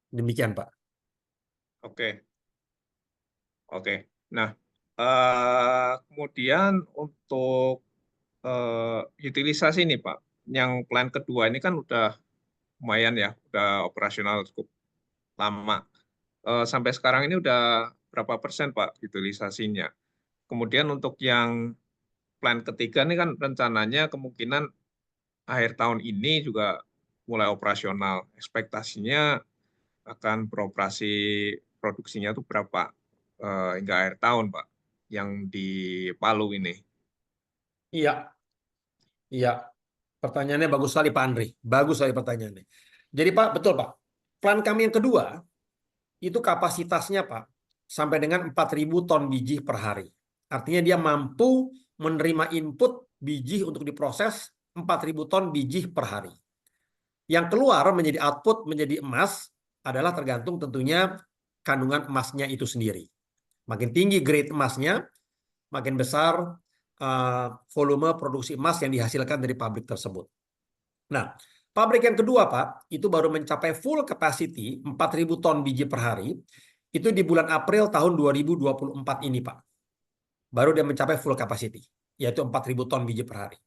Demikian, Pak. Oke. Oke. Nah, kemudian untuk utilisasi nih, Pak. Yang plan kedua ini kan udah lumayan ya, udah operasional cukup lama. Sampai sekarang ini udah berapa persen, Pak, utilisasinya? Kemudian untuk yang plan ketiga ini kan rencananya kemungkinan akhir tahun ini juga mulai operasional. Ekspektasinya akan beroperasi produksinya itu berapa hingga akhir tahun, Pak, yang di Palu ini? Iya, iya. Pertanyaannya bagus sekali, Pak Andri. Bagus sekali pertanyaannya. Jadi, Pak, betul, Pak. Plan kami yang kedua, itu kapasitasnya, Pak, sampai dengan 4.000 ton biji per hari. Artinya dia mampu menerima input biji untuk diproses 4.000 ton biji per hari. Yang keluar menjadi output, menjadi emas, adalah tergantung tentunya kandungan emasnya itu sendiri. Makin tinggi grade emasnya, makin besar volume produksi emas yang dihasilkan dari pabrik tersebut. Nah, pabrik yang kedua, Pak, itu baru mencapai full capacity 4.000 ton biji per hari, itu di bulan April tahun 2024 ini, Pak. Baru dia mencapai full capacity, yaitu 4.000 ton biji per hari.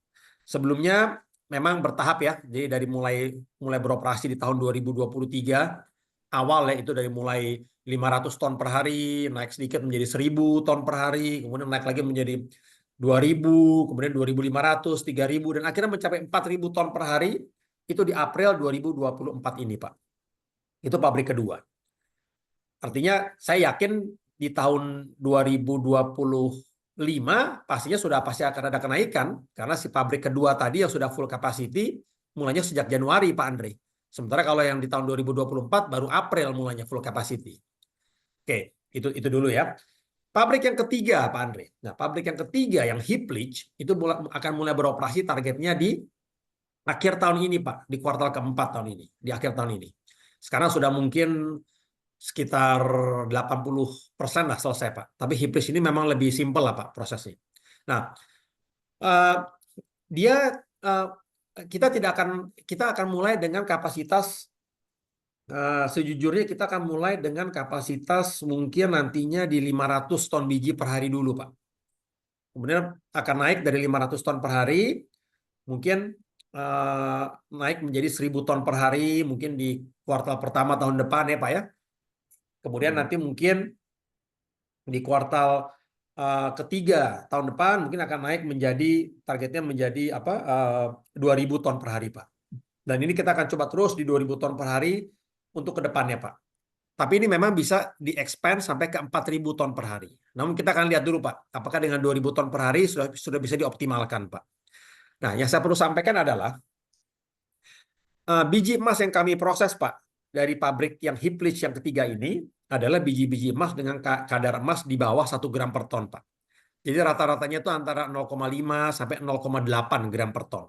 Sebelumnya memang bertahap ya, jadi dari mulai beroperasi di tahun 2023, awal ya itu dari mulai 500 ton per hari, naik sedikit menjadi 1.000 ton per hari, kemudian naik lagi menjadi 2.000, kemudian 2.500, 3.000, dan akhirnya mencapai 4.000 ton per hari, itu di April 2024 ini, Pak. Itu pabrik kedua. Artinya saya yakin di tahun 2025 pastinya pasti akan ada kenaikan karena si pabrik kedua tadi yang sudah full capacity mulanya sejak Januari, Pak Andre. Sementara kalau yang di tahun 2024 baru April mulanya full capacity. Oke, itu dulu ya. Pabrik yang ketiga, Pak Andre. Nah, pabrik yang ketiga yang Hiplich itu akan mulai beroperasi targetnya di akhir tahun ini, Pak, di kuartal keempat tahun ini, di akhir tahun ini. Sekarang sudah mungkin sekitar 80% lah selesai, Pak. Tapi Hiplich ini memang lebih simpel lah, Pak, prosesnya. Nah, kita akan mulai dengan kapasitas sejujurnya kita akan mulai dengan kapasitas mungkin nantinya di 500 ton biji per hari dulu, Pak. Kemudian akan naik dari 500 ton per hari, mungkin naik menjadi 1000 ton per hari, mungkin di kuartal pertama tahun depan ya, Pak ya. Kemudian nanti mungkin di kuartal ketiga tahun depan mungkin akan naik menjadi targetnya menjadi 2000 ton per hari, Pak. Dan ini kita akan coba terus di 2000 ton per hari untuk ke depannya, Pak. Tapi ini memang bisa di-expand sampai ke 4000 ton per hari. Namun kita akan lihat dulu, Pak, apakah dengan 2000 ton per hari sudah bisa dioptimalkan, Pak. Nah, yang saya perlu sampaikan adalah biji emas yang kami proses, Pak, dari pabrik yang Hiplich yang ketiga ini adalah biji-biji emas dengan kadar emas di bawah 1 gram per ton, Pak. Jadi rata-ratanya itu antara 0,5 sampai 0,8 gram per ton.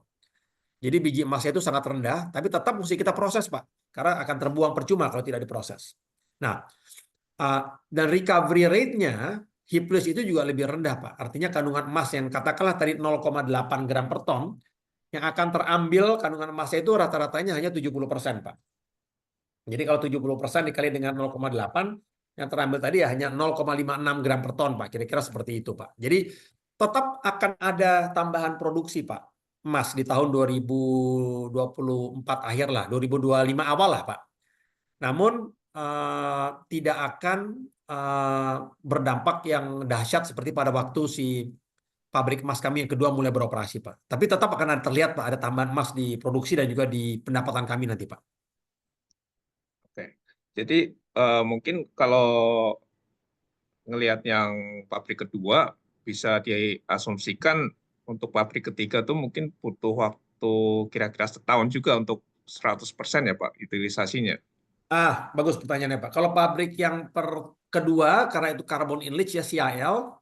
Jadi biji emasnya itu sangat rendah, tapi tetap mesti kita proses, Pak. Karena akan terbuang percuma kalau tidak diproses. Nah, dan recovery rate-nya Hiplich itu juga lebih rendah, Pak. Artinya kandungan emas yang katakanlah tadi 0,8 gram per ton, yang akan terambil kandungan emasnya itu rata-ratanya hanya 70%, Pak. Jadi kalau 70% dikali dengan 0,8, yang terambil tadi ya hanya 0,56 gram per ton, Pak. Kira-kira seperti itu, Pak. Jadi tetap akan ada tambahan produksi, Pak, emas di tahun 2024 akhir lah, 2025 awal lah, Pak. Namun tidak akan berdampak yang dahsyat seperti pada waktu si pabrik emas kami yang kedua mulai beroperasi, Pak. Tapi tetap akan terlihat, Pak, ada tambahan emas di produksi dan juga di pendapatan kami nanti, Pak. Oke, jadi mungkin kalau ngelihat yang pabrik kedua bisa diasumsikan untuk pabrik ketiga tuh mungkin butuh waktu kira-kira setahun juga untuk 100% ya Pak utilisasinya. Bagus pertanyaannya, Pak. Kalau pabrik yang kedua karena itu carbon in leach ya CIL,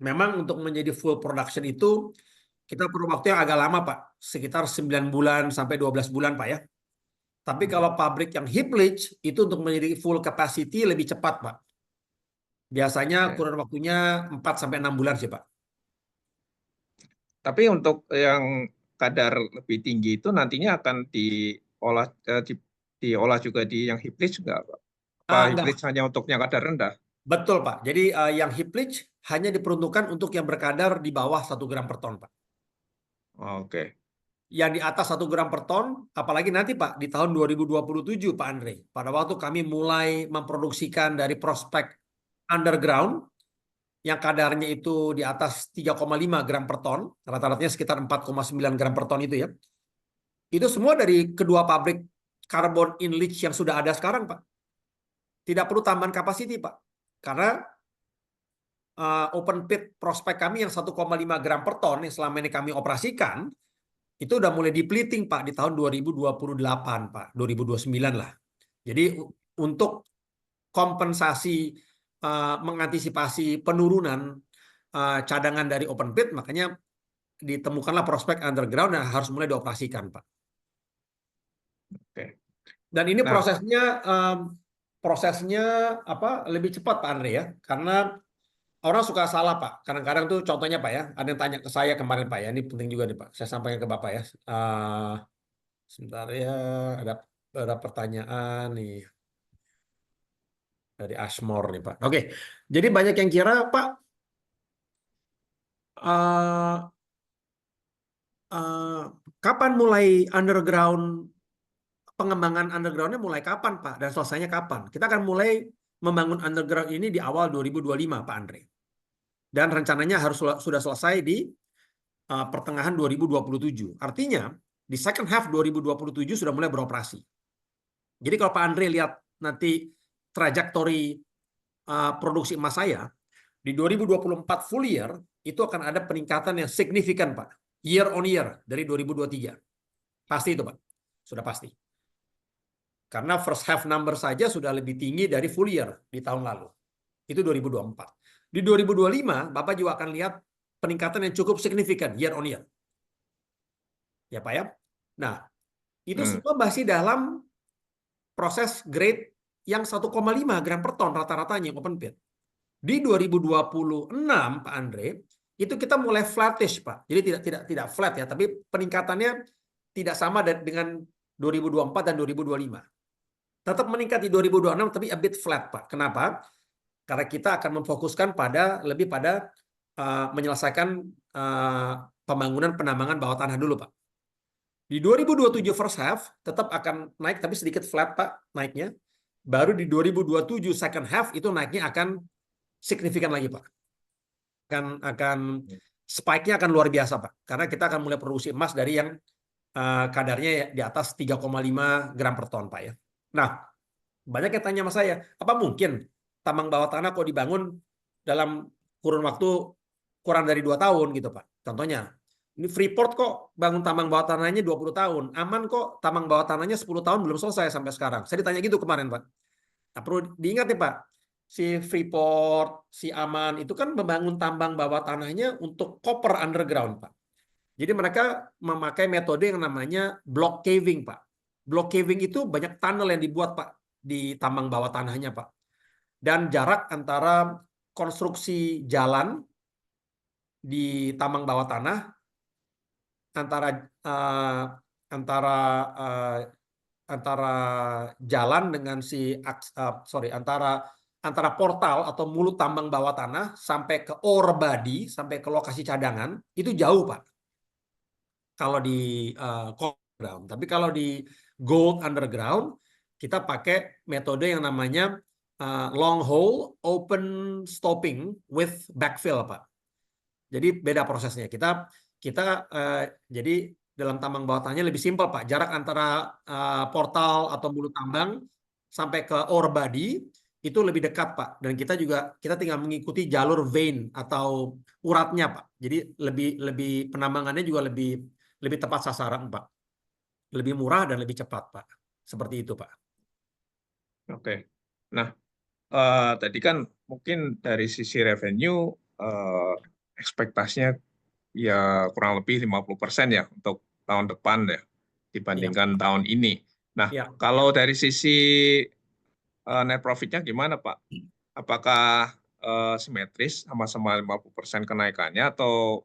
memang untuk menjadi full production itu kita perlu waktu yang agak lama, Pak. Sekitar 9 bulan sampai 12 bulan, Pak ya. Tapi kalau pabrik yang Hiplich itu untuk menjadi full capacity lebih cepat, Pak. Biasanya kurun waktunya 4 sampai 6 bulan sih, Pak. Tapi untuk yang kadar lebih tinggi itu nantinya akan diolah juga di yang Hiplich enggak, Pak? Apa Hiplich hanya untuk yang kadar rendah? Betul, Pak. Jadi yang Hiplich hanya diperuntukkan untuk yang berkadar di bawah 1 gram per ton, Pak. Oke. Yang di atas 1 gram per ton, apalagi nanti, Pak, di tahun 2027, Pak Andre. Pada waktu kami mulai memproduksikan dari prospek underground, yang kadarnya itu di atas 3,5 gram per ton, rata-ratanya sekitar 4,9 gram per ton itu ya. Itu semua dari kedua pabrik carbon in leach yang sudah ada sekarang, Pak. Tidak perlu tambahan kapasiti, Pak. Karena open pit prospek kami yang 1,5 gram per ton yang selama ini kami operasikan, itu udah mulai depleting, Pak, di tahun 2028, Pak. 2029 lah. Jadi untuk kompensasi mengantisipasi penurunan cadangan dari open pit, makanya ditemukanlah prospek underground yang harus mulai dioperasikan, Pak. Oke. Dan ini prosesnya lebih cepat, Pak Andre ya, karena orang suka salah, Pak. Kadang-kadang tuh contohnya, Pak ya, ada yang tanya ke saya kemarin, Pak ya, ini penting juga nih, Pak. Saya sampaikan ke Bapak ya. Sebentar ya, ada pertanyaan nih dari Ashmore nih, Pak. Oke, jadi banyak yang kira, Pak, kapan mulai pengembangan underground-nya mulai kapan, Pak, dan selesainya kapan? Kita akan mulai membangun underground ini di awal 2025, Pak Andre. Dan rencananya harus sudah selesai di pertengahan 2027. Artinya di second half 2027 sudah mulai beroperasi. Jadi kalau Pak Andre lihat nanti trajektori produksi emas saya, di 2024 full year itu akan ada peningkatan yang signifikan, Pak. Year on year dari 2023. Pasti itu, Pak. Sudah pasti. Karena first half number saja sudah lebih tinggi dari full year di tahun lalu. Itu 2024. Di 2025, Bapak juga akan lihat peningkatan yang cukup signifikan year on year. Ya, Pak ya. Nah, itu semua masih dalam proses grade yang 1,5 gram per ton rata-ratanya open pit. Di 2026, Pak Andre, itu kita mulai flattish, Pak. Jadi tidak flat ya, tapi peningkatannya tidak sama dengan 2024 dan 2025. Tetap meningkat di 2026 tapi a bit flat, Pak. Kenapa? Karena kita akan memfokuskan lebih pada menyelesaikan pembangunan penambangan bawah tanah dulu, Pak. Di 2027 first half tetap akan naik tapi sedikit flat, Pak, naiknya. Baru di 2027 second half itu naiknya akan signifikan lagi, Pak. Akan spike-nya akan luar biasa, Pak. Karena kita akan mulai produksi emas dari yang kadarnya di atas 3,5 gram per ton, Pak ya. Nah, banyak yang tanya sama saya, apa mungkin tambang bawah tanah kok dibangun dalam kurun waktu kurang dari 2 tahun gitu, Pak. Contohnya, ini Freeport kok bangun tambang bawah tanahnya 20 tahun. Aman kok tambang bawah tanahnya 10 tahun belum selesai sampai sekarang. Saya ditanya gitu kemarin, Pak. Nah, perlu diingat ya, Pak. Si Freeport, si Aman, itu kan membangun tambang bawah tanahnya untuk copper underground, Pak. Jadi mereka memakai metode yang namanya block caving, Pak. Block caving itu banyak tunnel yang dibuat, Pak, di tambang bawah tanahnya, Pak. Dan jarak antara konstruksi jalan di tambang bawah tanah antara jalan dengan antara portal atau mulut tambang bawah tanah sampai ke ore body, sampai ke lokasi cadangan itu jauh, Pak. Kalau di underground, tapi kalau di gold underground kita pakai metode yang namanya long hole open stopping with backfill, Pak. Jadi beda prosesnya. Jadi dalam tambang bawah tanahnya lebih simpel, Pak. Jarak antara portal atau mulut tambang sampai ke ore body itu lebih dekat, Pak. Dan kita tinggal mengikuti jalur vein atau uratnya, Pak. Jadi lebih penambangannya juga lebih tepat sasaran, Pak. Lebih murah dan lebih cepat, Pak. Seperti itu, Pak. Oke. Nah, tadi kan mungkin dari sisi revenue ekspektasinya ya kurang lebih 50% ya untuk tahun depan ya dibandingkan tahun ini. Nah, kalau dari sisi net profit-nya gimana, Pak? Apakah simetris sama-sama 50% kenaikannya atau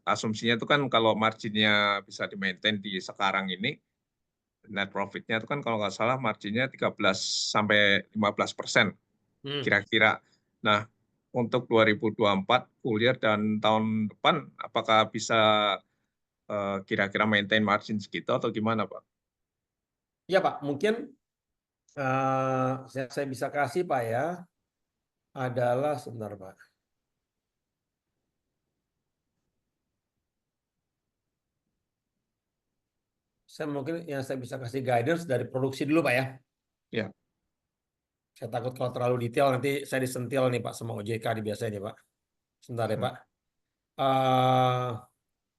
asumsinya itu kan kalau marginnya bisa di-maintain di sekarang ini, net profit-nya itu kan kalau nggak salah marginnya 13-15% kira-kira. Nah, untuk 2024 full year dan tahun depan apakah bisa kira-kira maintain margin segitu atau gimana, Pak? Ya, Pak, mungkin saya bisa kasih, Pak ya, adalah sebentar, Pak. Yang saya bisa kasih guidance dari produksi dulu, Pak ya. Ya. Saya takut kalau terlalu detail nanti saya disentil nih, Pak, sama OJK di biasanya nih, Pak. Sebentar ya, Pak.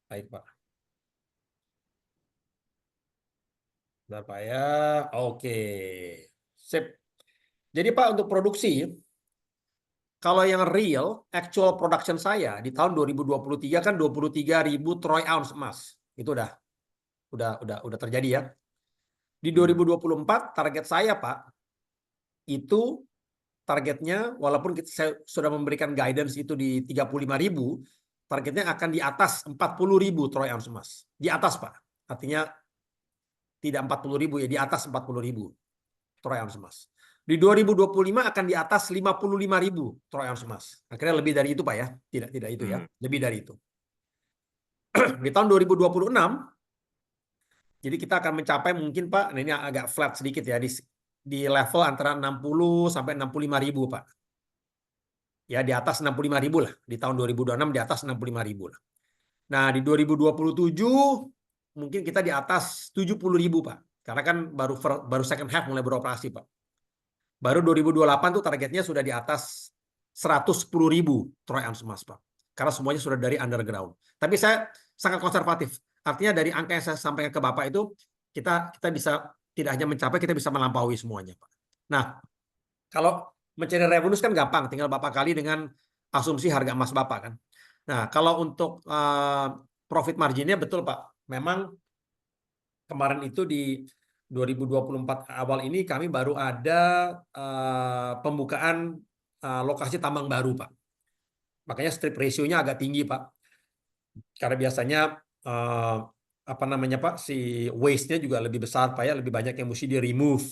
Baik, Pak. Sebentar, Pak ya. Oke. Sip. Jadi, Pak, untuk produksi, kalau yang real, actual production saya di tahun 2023 kan 23.000 troy ounce emas. Itu udah terjadi ya. Di 2024 target saya, Pak, itu targetnya walaupun saya sudah memberikan guidance itu di 35.000, targetnya akan di atas 40.000 troy ounce emas. Di atas, Pak. Artinya tidak 40.000 ya, di atas 40.000 troy ounce emas. Di 2025 akan di atas 55.000 troy ounce emas. Akhirnya lebih dari itu, Pak ya. Tidak itu ya, lebih dari itu. Di tahun 2026 jadi kita akan mencapai mungkin, Pak, nah ini agak flat sedikit ya, di level antara 60 sampai 65.000, Pak. Ya, di atas 65.000 lah. Di tahun 2026 di atas 65.000 lah. Nah, di 2027 mungkin kita di atas 70.000, Pak. Karena kan baru second half mulai beroperasi, Pak. Baru 2028 tuh targetnya sudah di atas 110.000 troy ounce emas, Pak. Karena semuanya sudah dari underground. Tapi saya sangat konservatif. Artinya dari angka yang saya sampaikan ke Bapak itu, kita bisa tidak hanya mencapai, kita bisa melampaui semuanya, Pak. Nah, kalau mencari revenue kan gampang, tinggal Bapak kali dengan asumsi harga emas Bapak kan. Nah, kalau untuk profit marginnya betul Pak. Memang kemarin itu di 2024 awal ini kami baru ada pembukaan lokasi tambang baru Pak. Makanya strip ratio-nya agak tinggi Pak. Karena biasanya apa namanya Pak, si waste-nya juga lebih besar Pak ya, lebih banyak yang mesti di-remove.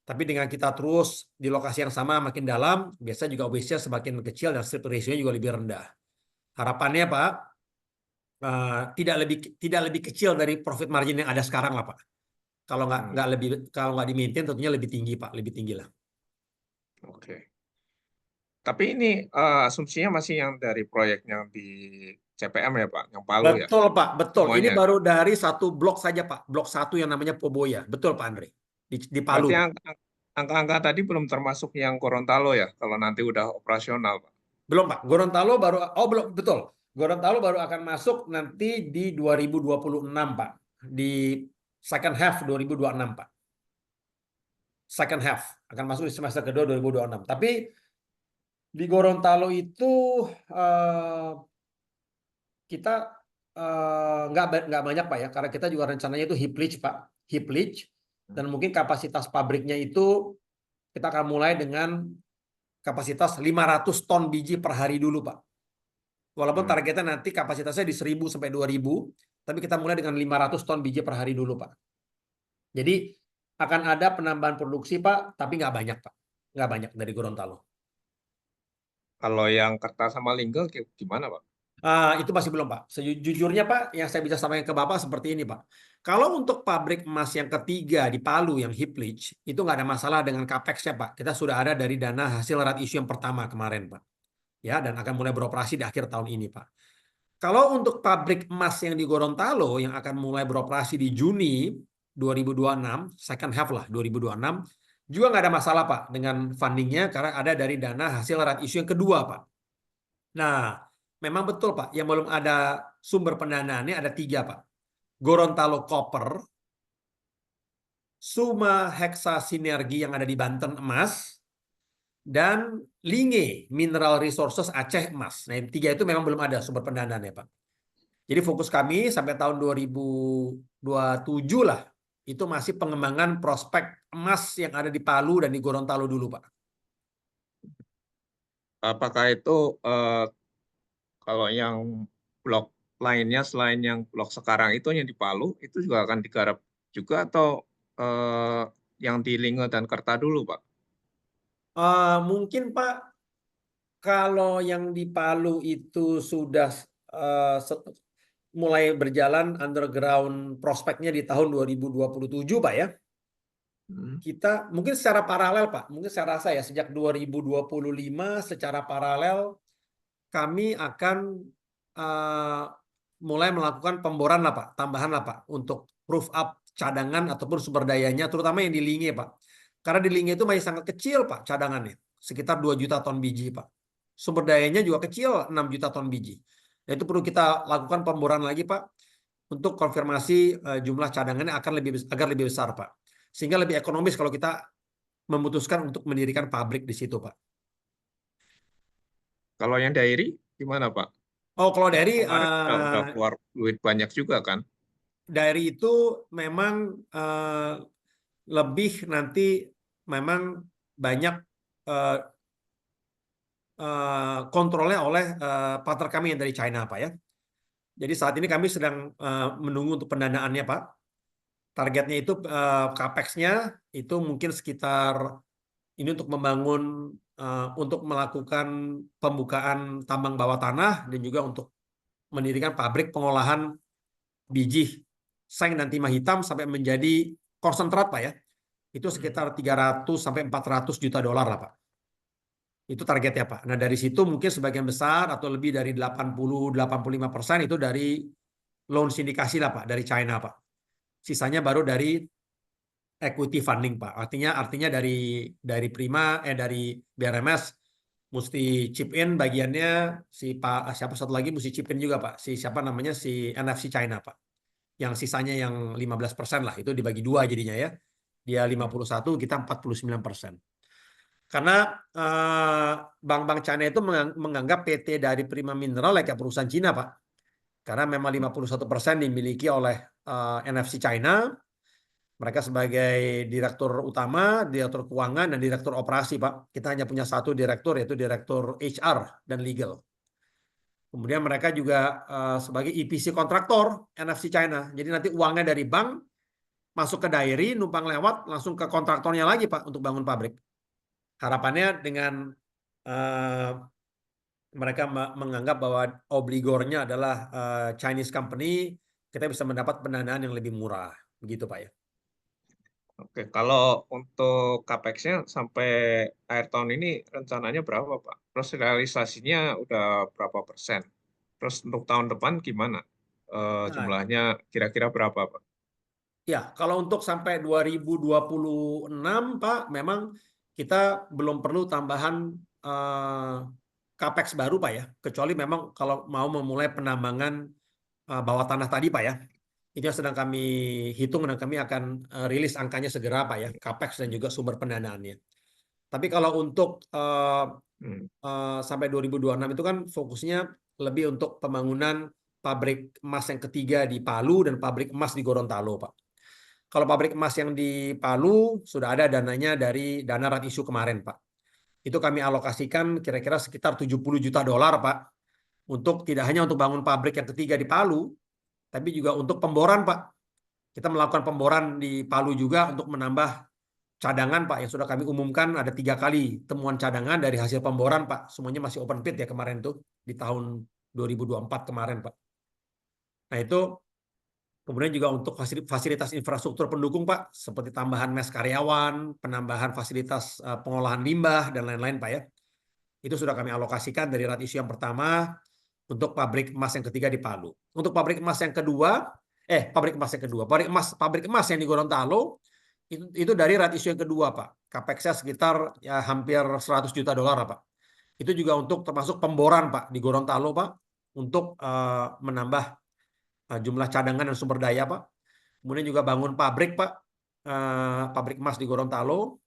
Tapi dengan kita terus di lokasi yang sama makin dalam, biasanya juga waste-nya semakin kecil dan strip ratio-nya juga lebih rendah. Harapannya Pak, tidak lebih kecil dari profit margin yang ada sekarang lah Pak. Kalau nggak di-maintain tentunya lebih tinggi Pak, lebih tinggi lah. Oke. Tapi ini asumsinya masih yang dari proyek yang di CPM ya Pak, yang Palu ya? Betul Pak, betul. Ini Semuanya. baru dari satu blok saja Pak, blok 1 yang namanya Poboya. Betul Pak Andre, di Palu. Berarti angka-angka tadi belum termasuk yang Gorontalo ya, kalau nanti udah operasional Pak? Belum Pak, Gorontalo baru, belum, betul. Gorontalo baru akan masuk nanti di 2026 Pak, di second half 2026 Pak. Second half akan masuk di semester kedua 2026. Tapi di Gorontalo itu kita nggak banyak Pak ya, karena kita juga rencananya itu heap leach Pak, heap leach, dan mungkin kapasitas pabriknya itu kita akan mulai dengan kapasitas 500 ton biji per hari dulu Pak. Walaupun targetnya nanti kapasitasnya di 1.000 sampai 2.000, tapi kita mulai dengan 500 ton biji per hari dulu Pak. Jadi akan ada penambahan produksi Pak, tapi nggak banyak Pak, nggak banyak dari Gorontalo. Kalau yang Kertas sama Linggel gimana Pak? Itu masih belum Pak. Sejujurnya Pak, yang saya bisa sampaikan ke Bapak seperti ini Pak. Kalau untuk pabrik emas yang ketiga di Palu yang heap leach, itu nggak ada masalah dengan capex-nya Pak. Kita sudah ada dari dana hasil right issue yang pertama kemarin Pak. Ya, dan akan mulai beroperasi di akhir tahun ini Pak. Kalau untuk pabrik emas yang di Gorontalo yang akan mulai beroperasi di Juni 2026, second half lah 2026, juga nggak ada masalah Pak dengan fundingnya karena ada dari dana hasil right issue yang kedua Pak. Nah, memang betul Pak, yang belum ada sumber pendanaannya ada 3 Pak. Gorontalo Copper, Suma Hexa Sinergi yang ada di Banten emas, dan Linge Mineral Resources Aceh emas. Nah, 3 itu memang belum ada sumber pendanaannya Pak. Jadi fokus kami sampai tahun 2027 lah, itu masih pengembangan prospek emas yang ada di Palu dan di Gorontalo dulu Pak. Apakah itu kalau yang blok lainnya selain yang blok sekarang itu yang di Palu, itu juga akan digarap juga atau yang di Linge dan Kerta dulu Pak? Mungkin Pak, kalau yang di Palu itu sudah mulai berjalan underground prospeknya di tahun 2027 Pak ya. Kita mungkin secara paralel Pak, mungkin saya rasa ya sejak 2025 secara paralel kami akan mulai melakukan pemboran lah Pak, tambahan lah Pak untuk proof up cadangan ataupun sumber dayanya, terutama yang di Linge Pak. Karena di Linge itu masih sangat kecil Pak cadangannya, sekitar 2 juta ton biji Pak. Sumber dayanya juga kecil, 6 juta ton biji. Nah, itu perlu kita lakukan pemboran lagi Pak untuk konfirmasi jumlah cadangannya agar lebih besar Pak. Sehingga lebih ekonomis kalau kita memutuskan untuk mendirikan pabrik di situ Pak. Kalau yang dairy gimana Pak? Oh, kalau dairy udah keluar duit banyak juga kan? Dairy itu memang lebih nanti memang banyak kontrolnya oleh partner kami yang dari China Pak ya. Jadi saat ini kami sedang menunggu untuk pendanaannya Pak. Targetnya itu capex-nya itu mungkin sekitar ini untuk membangun untuk melakukan pembukaan tambang bawah tanah dan juga untuk mendirikan pabrik pengolahan biji seng dan timah hitam sampai menjadi konsentrat Pak ya. Itu sekitar 300 sampai 400 juta dolar lah Pak. Itu targetnya Pak. Nah, dari situ mungkin sebagian besar atau lebih dari 80-85% itu dari loan sindikasi lah Pak, dari China Pak. Sisanya baru dari equity funding, Pak. Artinya dari Prima dari BRMS mesti chip in bagiannya, si Pak siapa satu lagi mesti chip in juga, Pak. Si siapa namanya, si NFC China, Pak. Yang sisanya yang 15% lah, itu dibagi dua jadinya ya. Dia 51, kita 49%. Karena bank-bank China itu menganggap PT dari Prima Mineral kayak perusahaan Cina, Pak. Karena memang 51% dimiliki oleh NFC China. Mereka sebagai direktur utama, direktur keuangan, dan direktur operasi, Pak. Kita hanya punya satu direktur, yaitu direktur HR dan legal. Kemudian mereka juga sebagai EPC kontraktor NFC China. Jadi nanti uangnya dari bank masuk ke Dairi, numpang lewat, langsung ke kontraktornya lagi, Pak, untuk bangun pabrik. Harapannya dengan mereka menganggap bahwa obligornya adalah Chinese company, kita bisa mendapat pendanaan yang lebih murah. Begitu, Pak ya. Oke, kalau untuk capex-nya sampai akhir tahun ini rencananya berapa, Pak? Terus realisasinya udah berapa persen? Terus untuk tahun depan gimana? Jumlahnya kira-kira berapa, Pak? Ya, kalau untuk sampai 2026, Pak, memang kita belum perlu tambahan capex baru, Pak ya. Kecuali memang kalau mau memulai penambangan bawah tanah tadi, Pak ya. Itu yang sedang kami hitung dan kami akan rilis angkanya segera, Pak ya, capex dan juga sumber pendanaannya. Tapi kalau untuk sampai 2026 itu kan fokusnya lebih untuk pembangunan pabrik emas yang ketiga di Palu dan pabrik emas di Gorontalo, Pak. Kalau pabrik emas yang di Palu sudah ada dananya dari dana rat issue kemarin, Pak. Itu kami alokasikan kira-kira sekitar 70 juta dolar, Pak. Untuk tidak hanya untuk bangun pabrik yang ketiga di Palu, tapi juga untuk pemboran, Pak. Kita melakukan pemboran di Palu juga untuk menambah cadangan, Pak, yang sudah kami umumkan ada 3 kali temuan cadangan dari hasil pemboran, Pak. Semuanya masih open pit ya kemarin tuh di tahun 2024 kemarin, Pak. Nah itu kemudian juga untuk fasilitas infrastruktur pendukung, Pak, seperti tambahan mes karyawan, penambahan fasilitas pengolahan limbah dan lain-lain, Pak ya. Itu sudah kami alokasikan dari rat issue yang pertama untuk pabrik emas yang ketiga di Palu. Untuk pabrik emas yang kedua, pabrik emas yang di Gorontalo itu dari rat issue yang kedua, Pak. Capex-nya sekitar ya hampir 100 juta dolar, Pak. Itu juga untuk termasuk pemboran, Pak, di Gorontalo, Pak, untuk menambah jumlah cadangan dan sumber daya, Pak. Kemudian juga bangun pabrik, Pak, pabrik emas di Gorontalo,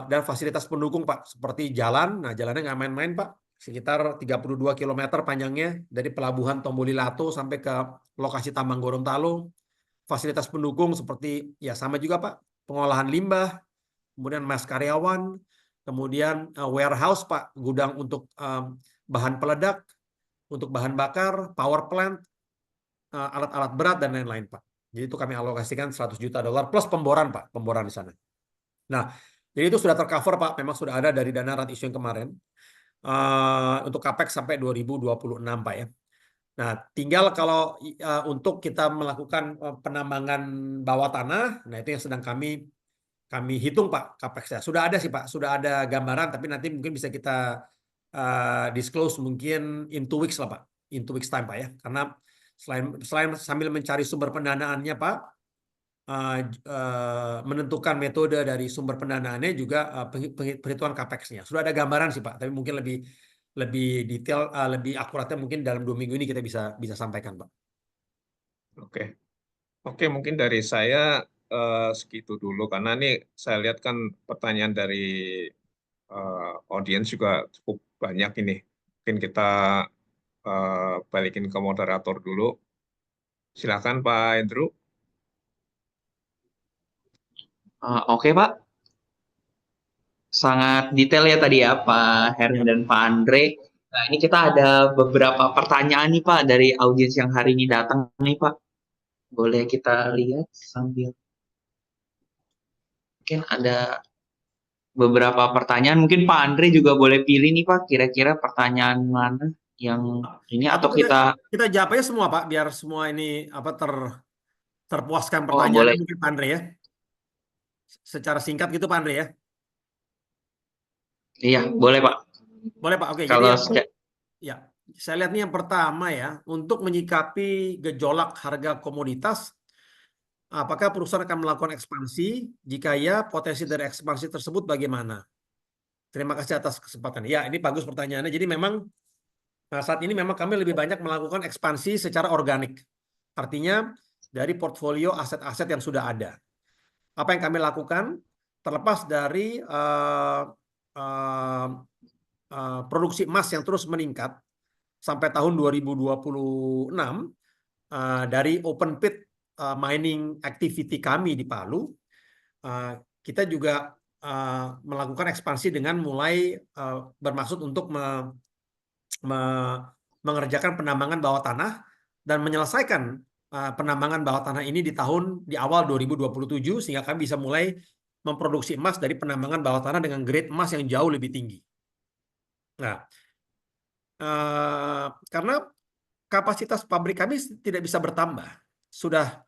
dan fasilitas pendukung, Pak, seperti jalan. Nah, jalannya nggak main-main, Pak. Sekitar 32 km panjangnya dari pelabuhan Tombolilato sampai ke lokasi tambang Gorontalo. Fasilitas pendukung seperti ya sama juga, Pak, pengolahan limbah, kemudian mas karyawan, kemudian warehouse, Pak, gudang untuk bahan peledak, untuk bahan bakar, power plant, alat-alat berat dan lain-lain, Pak. Jadi itu kami alokasikan 100 juta dolar plus pemboran, Pak, pemboran di sana. Nah, jadi itu sudah tercover, Pak, memang sudah ada dari dana rat issue yang kemarin untuk capex sampai 2026, Pak ya. Nah, tinggal kalau untuk kita melakukan penambangan bawah tanah, nah itu yang sedang kami hitung, Pak, capex-nya. Sudah ada sih, Pak, sudah ada gambaran, tapi nanti mungkin bisa kita disclose mungkin in 2 weeks lah, Pak, in 2 weeks time, Pak ya. Karena selain sambil mencari sumber pendanaannya, Pak, menentukan metode dari sumber pendanaannya juga perhitungan capex-nya. Sudah ada gambaran sih, Pak, tapi mungkin lebih detail, lebih akuratnya mungkin dalam 2 minggu ini kita bisa sampaikan, Pak. Oke, mungkin dari saya segitu dulu karena ini saya lihat kan pertanyaan dari audiens juga cukup banyak ini. Mungkin kita balikin ke moderator dulu. Silakan Pak Andrew. Oke, Pak. Sangat detail ya tadi ya Pak Herni dan Pak Andre. Nah, ini kita ada beberapa pertanyaan nih Pak dari audiens yang hari ini datang nih Pak. Boleh kita lihat sambil. Mungkin ada beberapa pertanyaan. Mungkin Pak Andre juga boleh pilih nih Pak, kira-kira pertanyaan mana yang ini atau kita jawab aja semua, Pak, biar semua ini apa terpuaskan boleh. pertanyaannya. Mungkin Pak Andre ya. Secara singkat gitu, Pak Andre ya. Iya, boleh Pak. Boleh, Pak. Oke, kalau jadi ya, saya lihat nih yang pertama ya, untuk menyikapi gejolak harga komoditas, Apakah perusahaan akan melakukan ekspansi? Jika ya, potensi dari ekspansi tersebut bagaimana? Terima kasih atas kesempatan. Ya, ini bagus pertanyaannya. Jadi memang saat ini memang kami lebih banyak melakukan ekspansi secara organik. Artinya dari portfolio aset-aset yang sudah ada. Apa yang kami lakukan? Terlepas dari produksi emas yang terus meningkat sampai tahun 2026 dari open pit mining activity kami di Palu, kita juga melakukan ekspansi dengan mulai bermaksud untuk mengerjakan penambangan bawah tanah dan menyelesaikan penambangan bawah tanah ini di awal 2027 sehingga kami bisa mulai memproduksi emas dari penambangan bawah tanah dengan grade emas yang jauh lebih tinggi. Nah, karena kapasitas pabrik kami tidak bisa bertambah, sudah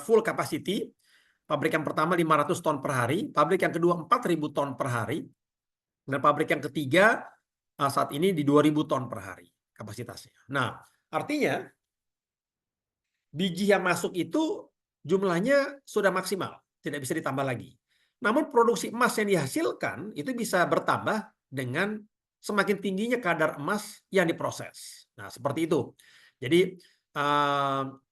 full capacity. Pabrik yang pertama 500 ton per hari, pabrik yang kedua 4.000 ton per hari, dan pabrik yang ketiga saat ini di 2.000 ton per hari kapasitasnya. Nah, artinya biji yang masuk itu jumlahnya sudah maksimal, tidak bisa ditambah lagi. Namun produksi emas yang dihasilkan itu bisa bertambah dengan semakin tingginya kadar emas yang diproses. Nah, seperti itu. Jadi,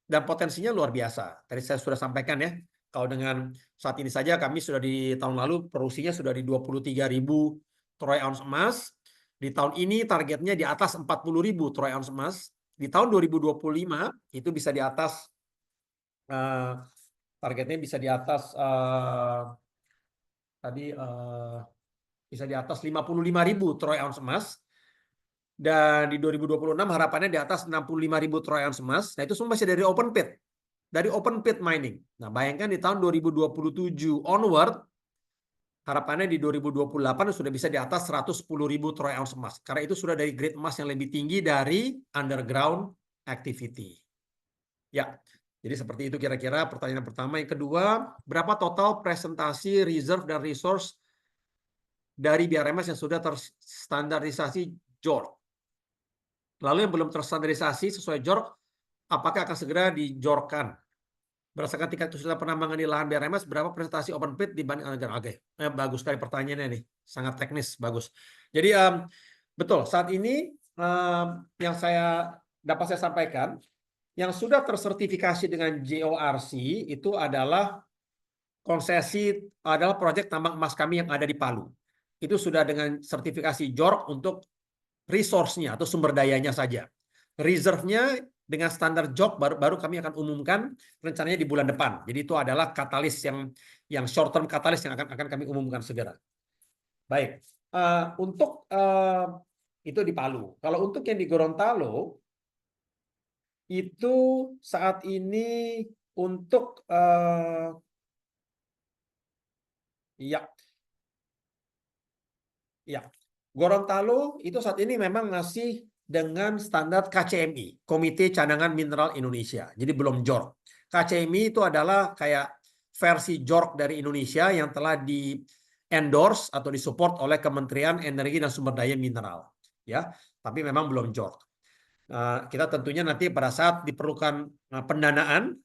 dan potensinya luar biasa. Tadi saya sudah sampaikan ya, kalau dengan saat ini saja kami sudah di tahun lalu produksinya sudah di 23.000 troy ounce emas. Di tahun ini targetnya di atas 40.000 troy ounce emas. Di tahun 2025 itu bisa di atas targetnya bisa di atas bisa di atas 55.000 troy ounce emas. Dan di 2026 harapannya di atas 65.000 troy ounce emas. Nah, itu semua masih dari open pit. Dari open pit mining. Nah, bayangkan di tahun 2027 onward, harapannya di 2028 sudah bisa di atas 110.000 troy ounce emas. Karena itu sudah dari grade emas yang lebih tinggi dari underground activity. Ya, jadi seperti itu kira-kira pertanyaan pertama. Yang kedua, berapa total presentasi reserve dan resource dari BRMS yang sudah terstandarisasi JORC? Lalu yang belum terstandarisasi sesuai JORC, apakah akan segera dijorkan? Berdasarkan tingkat kesulitan penambangan di lahan BRMS, berapa presentasi open pit dibanding underground? Oke, bagus sekali pertanyaannya nih, sangat teknis, bagus. Jadi betul, saat ini yang dapat saya sampaikan, yang sudah tersertifikasi dengan JORC itu adalah proyek tambang emas kami yang ada di Palu. Itu sudah dengan sertifikasi JORC untuk resource-nya atau sumber dayanya saja. Reserve-nya dengan standar JORC baru kami akan umumkan rencananya di bulan depan. Jadi itu adalah katalis yang short term katalis yang akan kami umumkan segera. Baik. Untuk itu di Palu. Kalau untuk yang di Gorontalo itu saat ini untuk Gorontalo itu saat ini memang masih dengan standar KCMI, Komite Cadangan Mineral Indonesia. Jadi belum JORC. KCMI itu adalah kayak versi JORC dari Indonesia yang telah di endorse atau disupport oleh Kementerian Energi dan Sumber Daya Mineral. Ya, tapi memang belum JORC. Kita tentunya nanti pada saat diperlukan pendanaan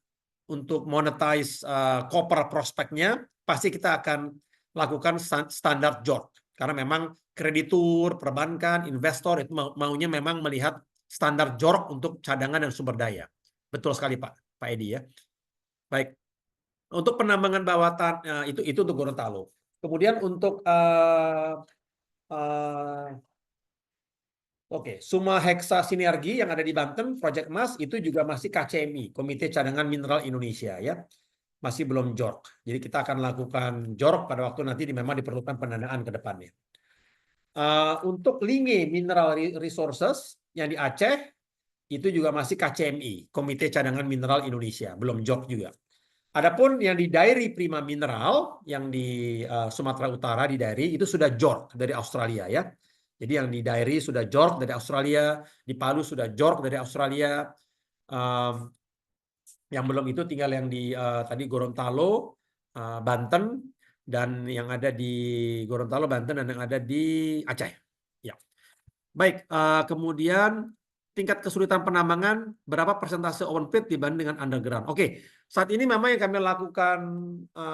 untuk monetize copper prospeknya, pasti kita akan lakukan standar JORC. Karena memang kreditur, perbankan, investor itu maunya memang melihat standar JORC untuk cadangan dan sumber daya. Betul sekali Pak Edi ya. Baik. Untuk penambangan bawah tanah itu untuk Gorontalo. Kemudian untuk Suma Heksa Sinergi yang ada di Banten, Project Emas itu juga masih KCMI, Komite Cadangan Mineral Indonesia ya. Masih belum JORC. Jadi kita akan lakukan JORC pada waktu nanti memang diperlukan pendanaan ke depannya. Untuk Linge Mineral Resources yang di Aceh itu juga masih KCMI, Komite Cadangan Mineral Indonesia, belum JORC juga. Adapun yang di Dairi Prima Mineral yang di Sumatera Utara di Dairi itu sudah JORC dari Australia ya. Jadi yang di Dairi sudah JORC dari Australia, di Palu sudah JORC dari Australia. Yang belum itu tinggal yang di tadi Gorontalo, Banten, dan yang ada di Gorontalo, Banten, dan yang ada di Aceh. Ya. Baik, kemudian tingkat kesulitan penambangan, berapa persentase open pit dibanding dengan underground. Oke, saat ini memang yang kami lakukan,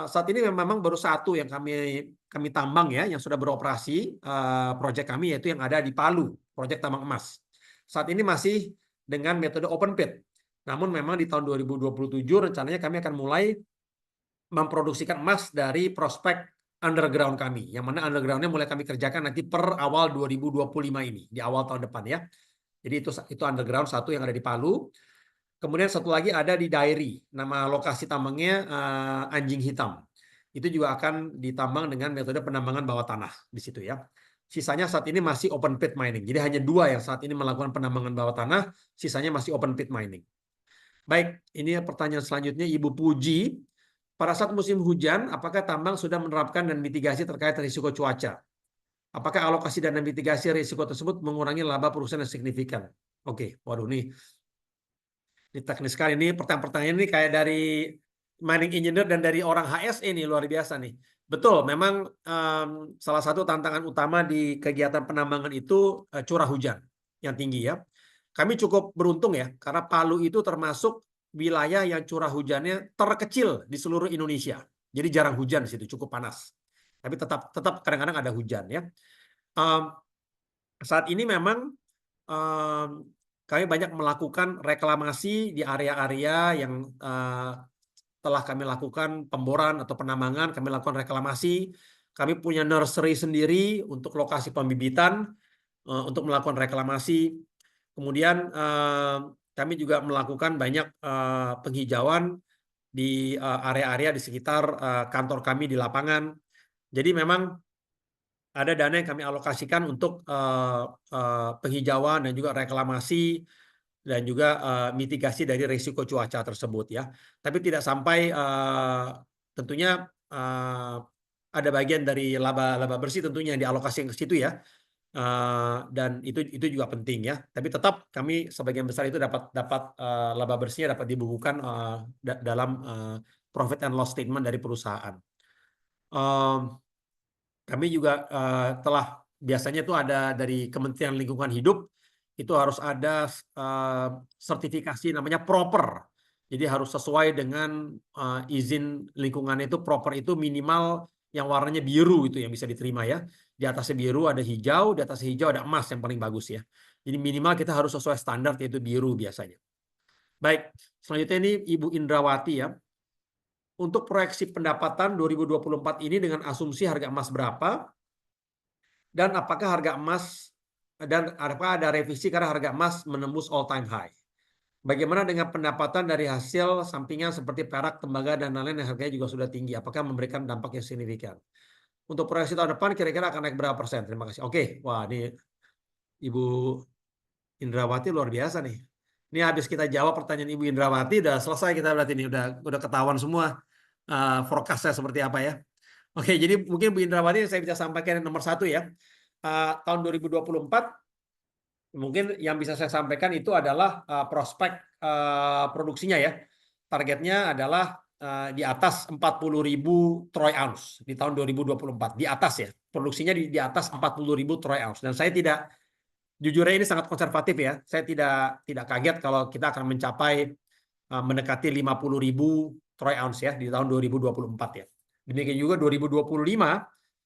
saat ini memang baru satu yang kami tambang ya, yang sudah beroperasi proyek kami, yaitu yang ada di Palu, proyek tambang emas. Saat ini masih dengan metode open pit. Namun memang di tahun 2027 rencananya kami akan mulai memproduksikan emas dari prospek underground kami, yang mana undergroundnya mulai kami kerjakan nanti per awal 2025 ini, di awal tahun depan ya. Jadi itu underground satu yang ada di Palu. Kemudian satu lagi ada di Dairi, nama lokasi tambangnya Anjing Hitam. Itu juga akan ditambang dengan metode penambangan bawah tanah di situ ya. Sisanya saat ini masih open pit mining. Jadi hanya 2 yang saat ini melakukan penambangan bawah tanah, sisanya masih open pit mining. Baik, ini pertanyaan selanjutnya Ibu Puji. Pada saat musim hujan, apakah tambang sudah menerapkan dan mitigasi terkait risiko cuaca? Apakah alokasi dana mitigasi risiko tersebut mengurangi laba perusahaan yang signifikan? Oke, waduh ini teknis sekali. Ini pertanyaan-pertanyaan ini kayak dari mining engineer dan dari orang HSE ini luar biasa nih. Betul, memang salah satu tantangan utama di kegiatan penambangan itu curah hujan yang tinggi ya. Kami cukup beruntung ya, karena Palu itu termasuk wilayah yang curah hujannya terkecil di seluruh Indonesia. Jadi jarang hujan di situ, cukup panas. Tapi tetap kadang-kadang ada hujan ya. Saat ini memang kami banyak melakukan reklamasi di area-area yang telah kami lakukan pemboran atau penambangan, kami lakukan reklamasi. Kami punya nursery sendiri untuk lokasi pembibitan, untuk melakukan reklamasi. Kemudian kami juga melakukan banyak penghijauan di area-area di sekitar kantor kami di lapangan. Jadi memang ada dana yang kami alokasikan untuk penghijauan dan juga reklamasi dan juga mitigasi dari risiko cuaca tersebut ya. Tapi tidak sampai tentunya ada bagian dari laba bersih tentunya yang dialokasikan ke situ ya. Dan itu juga penting ya. Tapi tetap kami sebagian besar itu dapat laba bersihnya dapat dibukukan dalam profit and loss statement dari perusahaan. Kami juga telah biasanya itu ada dari Kementerian Lingkungan Hidup, itu harus ada sertifikasi namanya proper. Jadi harus sesuai dengan izin lingkungan itu. Proper itu minimal yang warnanya biru itu yang bisa diterima ya. Di atasnya biru ada hijau, di atasnya hijau ada emas yang paling bagus ya. Jadi minimal kita harus sesuai standar yaitu biru biasanya. Baik, selanjutnya ini Ibu Indrawati ya. Untuk proyeksi pendapatan 2024 ini dengan asumsi harga emas berapa? Dan apakah harga emas dan apakah ada revisi karena harga emas menembus all time high? Bagaimana dengan pendapatan dari hasil sampingan seperti perak, tembaga, dan lain-lain yang harganya juga sudah tinggi? Apakah memberikan dampak yang signifikan? Untuk proyeksi tahun depan kira-kira akan naik berapa persen? Terima kasih. Oke, wah ini Ibu Indrawati luar biasa nih. Ini habis kita jawab pertanyaan Ibu Indrawati, udah selesai kita berarti ini udah ketahuan semua forecast-nya seperti apa ya. Oke, jadi mungkin Bu Indrawati saya bisa sampaikan nomor 1 ya. Tahun 2024 mungkin yang bisa saya sampaikan itu adalah prospek produksinya ya. Targetnya adalah di atas 40.000 troy ounce di tahun 2024. Di atas ya. Produksinya di atas 40.000 troy ounce. Dan saya tidak, jujurnya ini sangat konservatif ya. Saya tidak kaget kalau kita akan mencapai mendekati 50.000 troy ounce ya di tahun 2024 ya. Demikian juga 2025,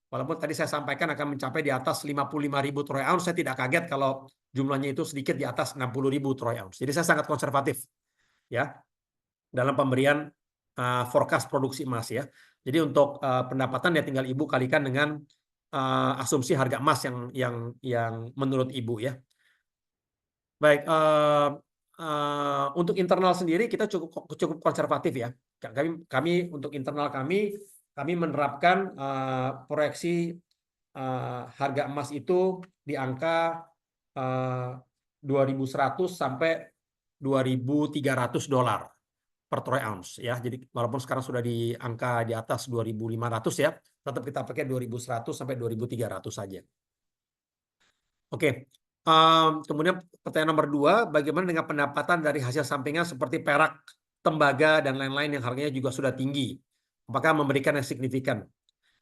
walaupun tadi saya sampaikan akan mencapai di atas 55.000 troy ounce, saya tidak kaget kalau jumlahnya itu sedikit di atas 60.000 troy ounce. Jadi saya sangat konservatif ya dalam pemberian forecast produksi emas ya. Jadi untuk pendapatan ya tinggal Ibu kalikan dengan asumsi harga emas yang menurut Ibu ya. Baik, untuk internal sendiri kita cukup konservatif ya. Kami untuk internal kami menerapkan proyeksi harga emas itu di angka 2.100 sampai 2.300 dolar per troy ounce ya. Jadi walaupun sekarang sudah di angka di atas 2.500 ya, tetap kita pakai 2.100 sampai 2.300 saja. Oke. Kemudian pertanyaan nomor 2, bagaimana dengan pendapatan dari hasil sampingan seperti perak, tembaga, dan lain-lain yang harganya juga sudah tinggi? Apakah memberikan yang signifikan?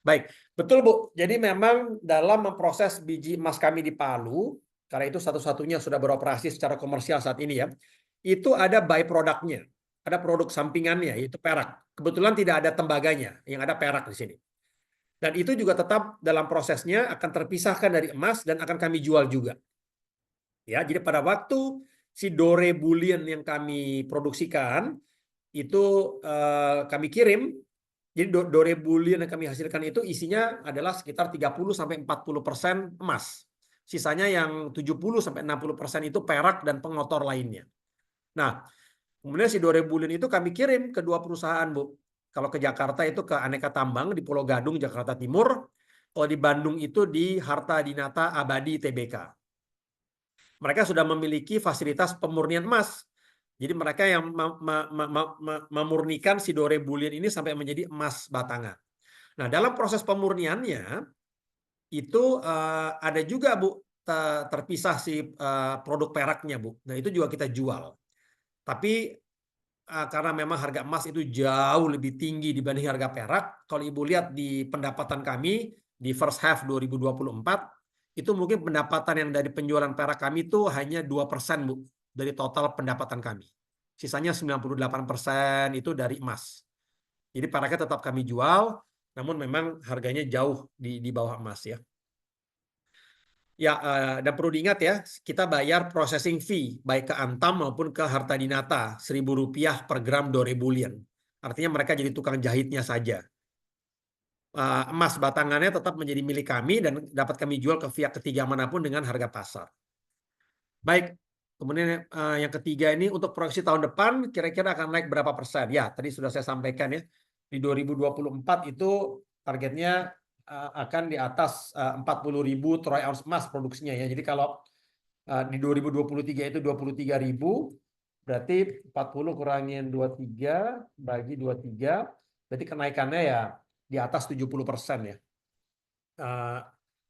Baik, betul Bu. Jadi memang dalam memproses biji emas kami di Palu, karena itu satu-satunya sudah beroperasi secara komersial saat ini ya, itu ada by-product-nya, ada produk sampingannya, yaitu perak. Kebetulan tidak ada tembaganya, yang ada perak di sini. Dan itu juga tetap dalam prosesnya akan terpisahkan dari emas dan akan kami jual juga. Ya, jadi pada waktu si Dore Bullion yang kami produksikan itu kami kirim. Jadi Dore Bullion yang kami hasilkan itu isinya adalah sekitar 30-40% emas. Sisanya yang 70-60% itu perak dan pengotor lainnya. Nah, kemudian si Dore Bullion itu kami kirim ke 2 perusahaan, Bu. Kalau ke Jakarta itu ke Aneka Tambang di Pulau Gadung, Jakarta Timur. Kalau di Bandung itu di Harta Dinata Abadi Tbk. Mereka sudah memiliki fasilitas pemurnian emas. Jadi mereka yang memurnikan si Dore Bullion ini sampai menjadi emas batangan. Nah, dalam proses pemurniannya itu ada juga, Bu, terpisah si produk peraknya, Bu. Nah, itu juga kita jual. Tapi karena memang harga emas itu jauh lebih tinggi dibanding harga perak, kalau Ibu lihat di pendapatan kami di first half 2024, itu mungkin pendapatan yang dari penjualan perak kami itu hanya 2%, Bu, dari total pendapatan kami. Sisanya 98% itu dari emas. Jadi peraknya tetap kami jual, namun memang harganya jauh di bawah emas ya. Ya, dan perlu diingat ya, kita bayar processing fee baik ke Antam maupun ke Harta Dinata, Rp1.000 per gram Dore Bullion. Artinya mereka jadi tukang jahitnya saja. Emas batangannya tetap menjadi milik kami dan dapat kami jual ke pihak ketiga manapun dengan harga pasar. Baik, kemudian yang ketiga ini untuk proyeksi tahun depan kira-kira akan naik berapa persen? Ya, tadi sudah saya sampaikan ya, di 2024 itu targetnya akan di atas 40.000 troy ounce emas produksinya ya. Jadi kalau di 2023 itu 23.000, berarti 40 kurangin 23 bagi 23, berarti kenaikannya ya di atas 70% ya.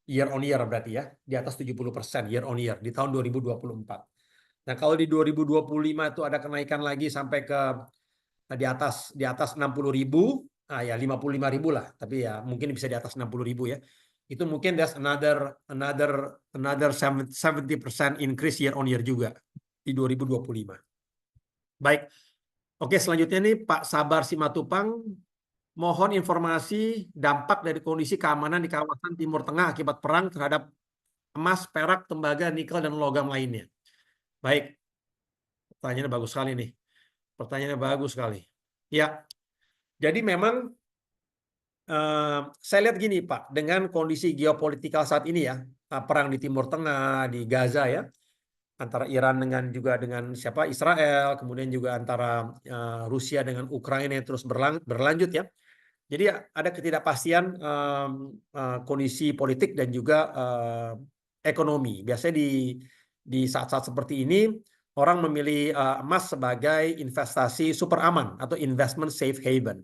Year on year berarti ya, di atas 70% year on year di tahun 2024. Nah, kalau di 2025 itu ada kenaikan lagi sampai ke di atas 60.000, ya 55.000 lah, tapi ya mungkin bisa di atas 60.000 ya. Itu mungkin there's another 70% increase year on year juga di 2025. Baik. Oke, selanjutnya nih Pak Sabar Simatupang, mohon informasi dampak dari kondisi keamanan di kawasan Timur Tengah akibat perang terhadap emas, perak, tembaga, nikel, dan logam lainnya. Baik, pertanyaannya bagus sekali nih. Pertanyaannya bagus sekali. Ya, jadi memang saya lihat gini Pak, dengan kondisi geopolitikal saat ini ya, perang di Timur Tengah, di Gaza ya, antara Iran dengan siapa Israel, kemudian juga antara Rusia dengan Ukraina yang terus berlanjut ya. Jadi ada ketidakpastian kondisi politik dan juga ekonomi. Biasanya di saat-saat seperti ini orang memilih emas sebagai investasi super aman atau investment safe haven.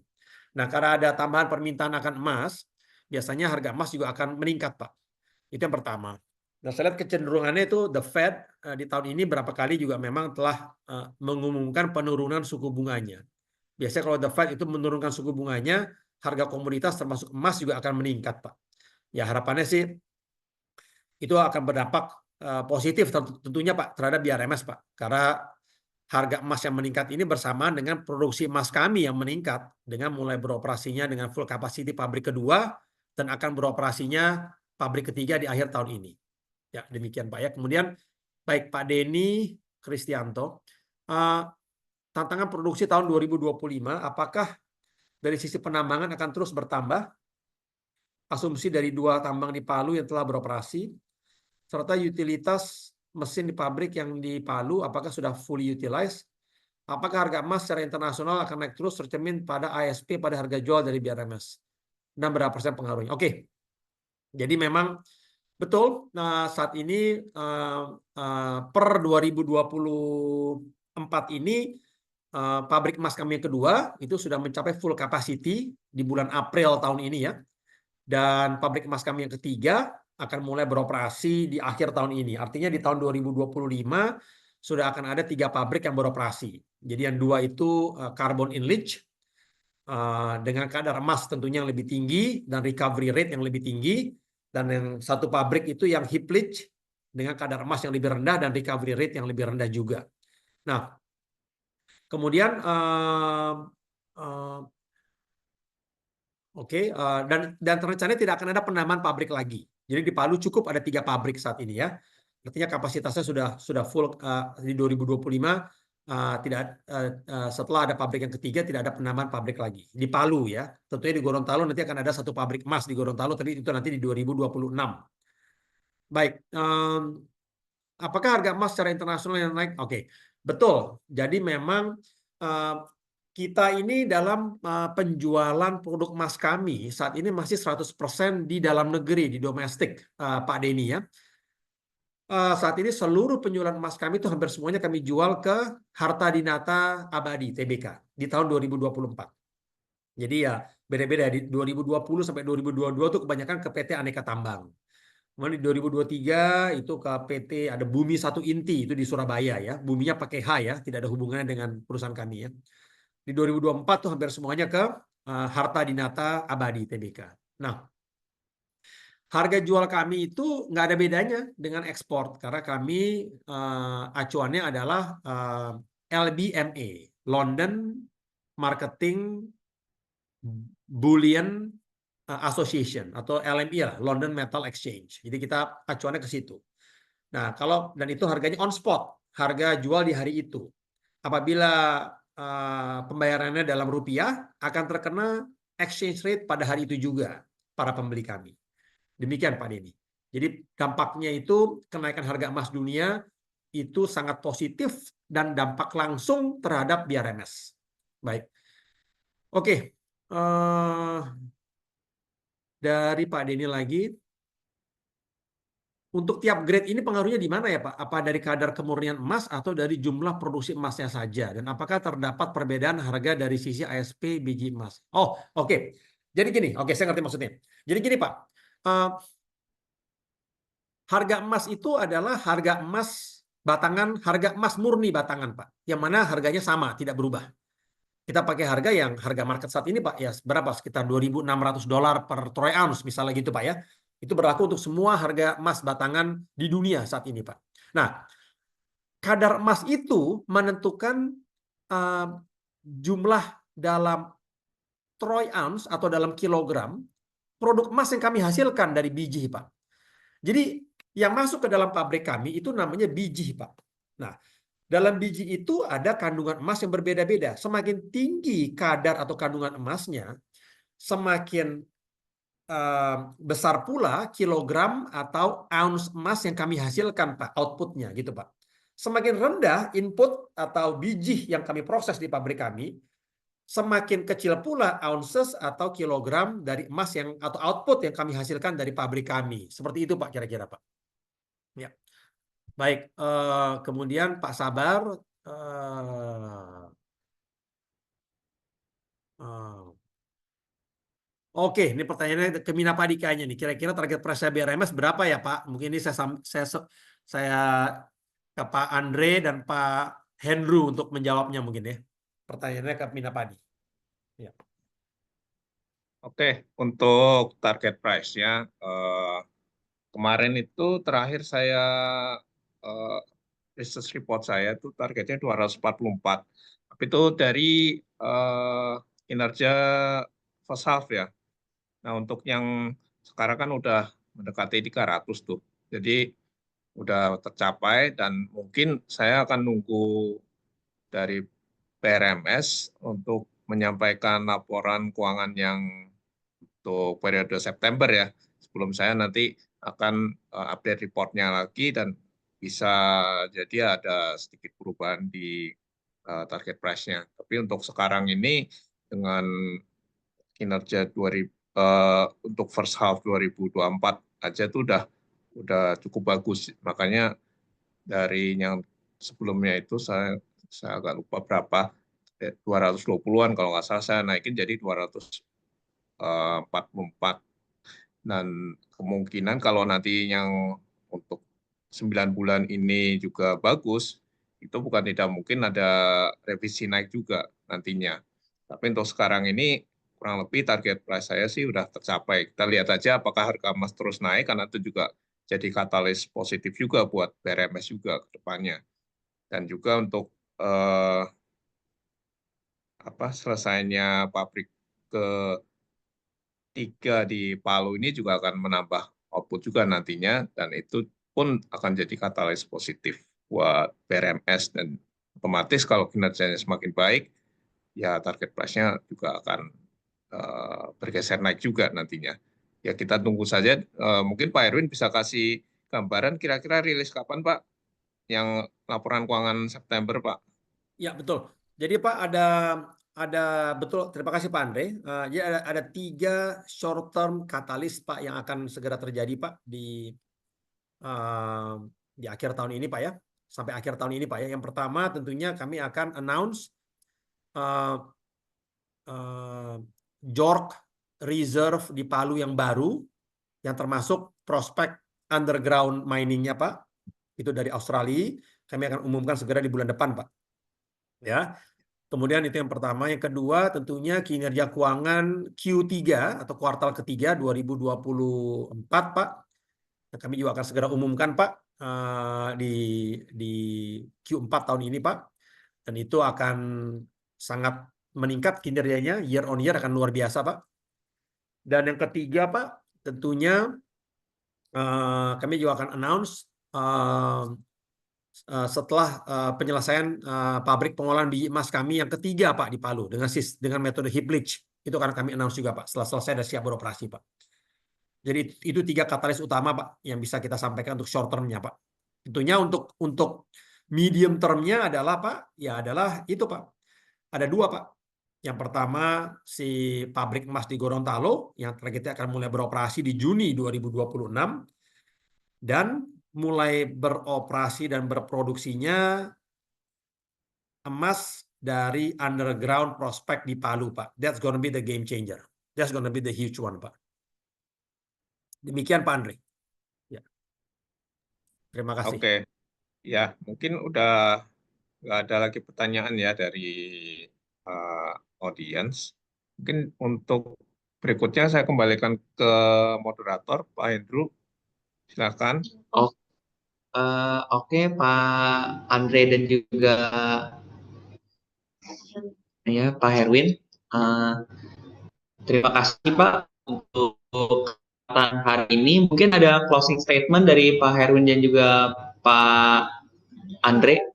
Nah, karena ada tambahan permintaan akan emas, biasanya harga emas juga akan meningkat, Pak. Itu yang pertama. Nah, saya lihat kecenderungannya itu The Fed di tahun ini berapa kali juga memang telah mengumumkan penurunan suku bunganya. Biasanya kalau The Fed itu menurunkan suku bunganya, harga komoditas termasuk emas juga akan meningkat, Pak. Ya, harapannya sih itu akan berdampak positif tentunya, Pak, terhadap BRMS, Pak. Karena harga emas yang meningkat ini bersamaan dengan produksi emas kami yang meningkat dengan mulai beroperasinya dengan full capacity pabrik kedua dan akan beroperasinya pabrik ketiga di akhir tahun ini. Ya, demikian Pak ya. Kemudian baik Pak Denny Kristianto, tantangan produksi tahun 2025, apakah dari sisi penambangan akan terus bertambah? Asumsi dari 2 tambang di Palu yang telah beroperasi, serta utilitas mesin di pabrik yang di Palu, apakah sudah fully utilized? Apakah harga emas secara internasional akan naik terus tercermin pada ASP pada harga jual dari BRMS? Dan berapa persen pengaruhnya? Oke, jadi memang betul, saat ini per 2024 ini pabrik emas kami yang kedua itu sudah mencapai full capacity di bulan April tahun ini ya. Dan pabrik emas kami yang ketiga akan mulai beroperasi di akhir tahun ini. Artinya di tahun 2025 sudah akan ada 3 pabrik yang beroperasi. Jadi yang 2 itu carbon in leach dengan kadar emas tentunya yang lebih tinggi dan recovery rate yang lebih tinggi. Dan yang 1 pabrik itu yang heap leach dengan kadar emas yang lebih rendah dan recovery rate yang lebih rendah juga. Nah, kemudian dan rencananya tidak akan ada penambahan pabrik lagi. Jadi di Palu cukup ada 3 pabrik saat ini ya. Artinya kapasitasnya sudah full di 2025. Setelah ada pabrik yang ketiga tidak ada penambahan pabrik lagi di Palu ya. Tentunya di Gorontalo nanti akan ada 1 pabrik emas di Gorontalo, tapi itu nanti di 2026. Baik, apakah harga emas secara internasional yang naik? Oke, betul. Jadi memang kita ini dalam penjualan produk emas kami saat ini masih 100% di dalam negeri, di domestik, Pak Denny ya. Saat ini seluruh penjualan emas kami itu hampir semuanya kami jual ke Harta Dinata Abadi TBK di tahun 2024. Jadi ya beda-beda di 2020 sampai 2022 itu kebanyakan ke PT Aneka Tambang. Kemudian di 2023 itu ke PT ada Bumi 1 Inti itu di Surabaya ya. Buminya pakai H ya, tidak ada hubungannya dengan perusahaan kami ya. Di 2024 tuh hampir semuanya ke Harta Dinata Abadi TBK. Nah, harga jual kami itu nggak ada bedanya dengan ekspor karena kami acuannya adalah LBMA, London Marketing Bullion Association atau LME lah, London Metal Exchange. Jadi kita acuannya ke situ. Nah, dan itu harganya on spot, harga jual di hari itu. Apabila pembayarannya dalam rupiah akan terkena exchange rate pada hari itu juga para pembeli kami. Demikian Pak Denny. Jadi dampaknya itu kenaikan harga emas dunia itu sangat positif dan dampak langsung terhadap BRMS. Baik. Oke. Dari Pak Denny lagi. Untuk tiap grade ini pengaruhnya di mana ya Pak? Apa dari kadar kemurnian emas atau dari jumlah produksi emasnya saja? Dan apakah terdapat perbedaan harga dari sisi ASP biji emas? Oh, oke. Jadi gini, oke saya ngerti maksudnya. Jadi gini Pak, harga emas itu adalah harga emas batangan, harga emas murni batangan Pak. Yang mana harganya sama, tidak berubah. Kita pakai harga yang harga market saat ini Pak, ya berapa? Sekitar $2.600 per troy ounce misalnya gitu Pak ya. Itu berlaku untuk semua harga emas batangan di dunia saat ini, Pak. Nah, kadar emas itu menentukan jumlah dalam troy ounce atau dalam kilogram produk emas yang kami hasilkan dari biji, Pak. Jadi yang masuk ke dalam pabrik kami itu namanya biji, Pak. Nah, dalam biji itu ada kandungan emas yang berbeda-beda. Semakin tinggi kadar atau kandungan emasnya, semakin besar pula kilogram atau ounce emas yang kami hasilkan Pak, outputnya gitu Pak. Semakin rendah input atau biji yang kami proses di pabrik kami, semakin kecil pula ounces atau kilogram dari emas atau output yang kami hasilkan dari pabrik kami. Seperti itu Pak kira-kira Pak. Ya. Baik, kemudian Pak Sabar Oke, ini pertanyaannya ke Mina Padikanya nih. Kira-kira target price BRMS berapa ya Pak? Mungkin ini saya ke Pak Andre dan Pak Hendru untuk menjawabnya mungkin ya. Pertanyaannya ke Mina Padi. Ya. Oke, untuk target price-nya, kemarin itu terakhir saya research report saya itu targetnya 244. Tapi itu dari kinerja first half ya. Nah, untuk yang sekarang kan udah mendekati 300 tuh. Jadi udah tercapai dan mungkin saya akan nunggu dari PRMS untuk menyampaikan laporan keuangan yang untuk periode September ya. Sebelum saya nanti akan update reportnya lagi dan bisa jadi ada sedikit perubahan di target price-nya. Tapi untuk sekarang ini dengan kinerja untuk first half 2024 aja itu udah cukup bagus. Makanya dari yang sebelumnya itu saya agak lupa berapa, 220-an kalau nggak salah saya naikin jadi 244. Dan kemungkinan kalau nanti yang untuk 9 bulan ini juga bagus, itu bukan tidak mungkin ada revisi naik juga nantinya. Tapi untuk sekarang ini kurang lebih target price saya sih udah tercapai. Kita lihat aja apakah harga emas terus naik, karena itu juga jadi katalis positif juga buat BRMS juga ke depannya. Dan juga untuk selesainya pabrik ketiga di Palu ini juga akan menambah output juga nantinya, dan itu pun akan jadi katalis positif buat BRMS, dan otomatis kalau kinerjanya semakin baik, ya target price-nya juga akan bergeser naik juga nantinya. Ya kita tunggu saja. Mungkin Pak Erwin bisa kasih gambaran kira-kira rilis kapan Pak, yang laporan keuangan September Pak? Ya, betul. Jadi Pak ada betul. Terima kasih Pak Andre. Jadi ada 3 short term katalis Pak yang akan segera terjadi Pak di akhir tahun ini Pak ya. Sampai akhir tahun ini Pak ya. Yang pertama tentunya kami akan announce JORC Reserve di Palu yang baru, yang termasuk prospek underground miningnya Pak. Itu dari Australia. Kami akan umumkan segera di bulan depan Pak. Ya. Kemudian itu yang pertama. Yang kedua tentunya kinerja keuangan Q3 atau kuartal ketiga 2024 Pak. Kami juga akan segera umumkan Pak di Q4 tahun ini Pak. Dan itu akan sangat meningkat kinerjanya, year on year akan luar biasa Pak. Dan yang ketiga Pak, tentunya kami juga akan announce setelah penyelesaian pabrik pengolahan biji emas kami yang ketiga Pak di Palu dengan metode heap leach, itu akan kami announce juga Pak setelah selesai dan siap beroperasi Pak. Jadi itu 3 katalis utama Pak yang bisa kita sampaikan untuk short term-nya Pak. Tentunya untuk medium term-nya adalah Pak, ya adalah itu Pak. Ada 2 Pak. Yang pertama si pabrik emas di Gorontalo yang targetnya akan mulai beroperasi di Juni 2026 dan mulai beroperasi dan berproduksinya emas dari underground prospect di Palu Pak. That's gonna be the game changer. That's gonna be the huge one Pak. Demikian Pak Andre. Ya. Terima kasih. Oke, ya mungkin udah nggak ada lagi pertanyaan ya dari audiens. Mungkin untuk berikutnya saya kembalikan ke moderator, Pak Hendru. Silakan. Oke, Pak Andre dan juga ya Pak Herwin. Terima kasih Pak untuk kesempatan hari ini. Mungkin ada closing statement dari Pak Herwin dan juga Pak Andre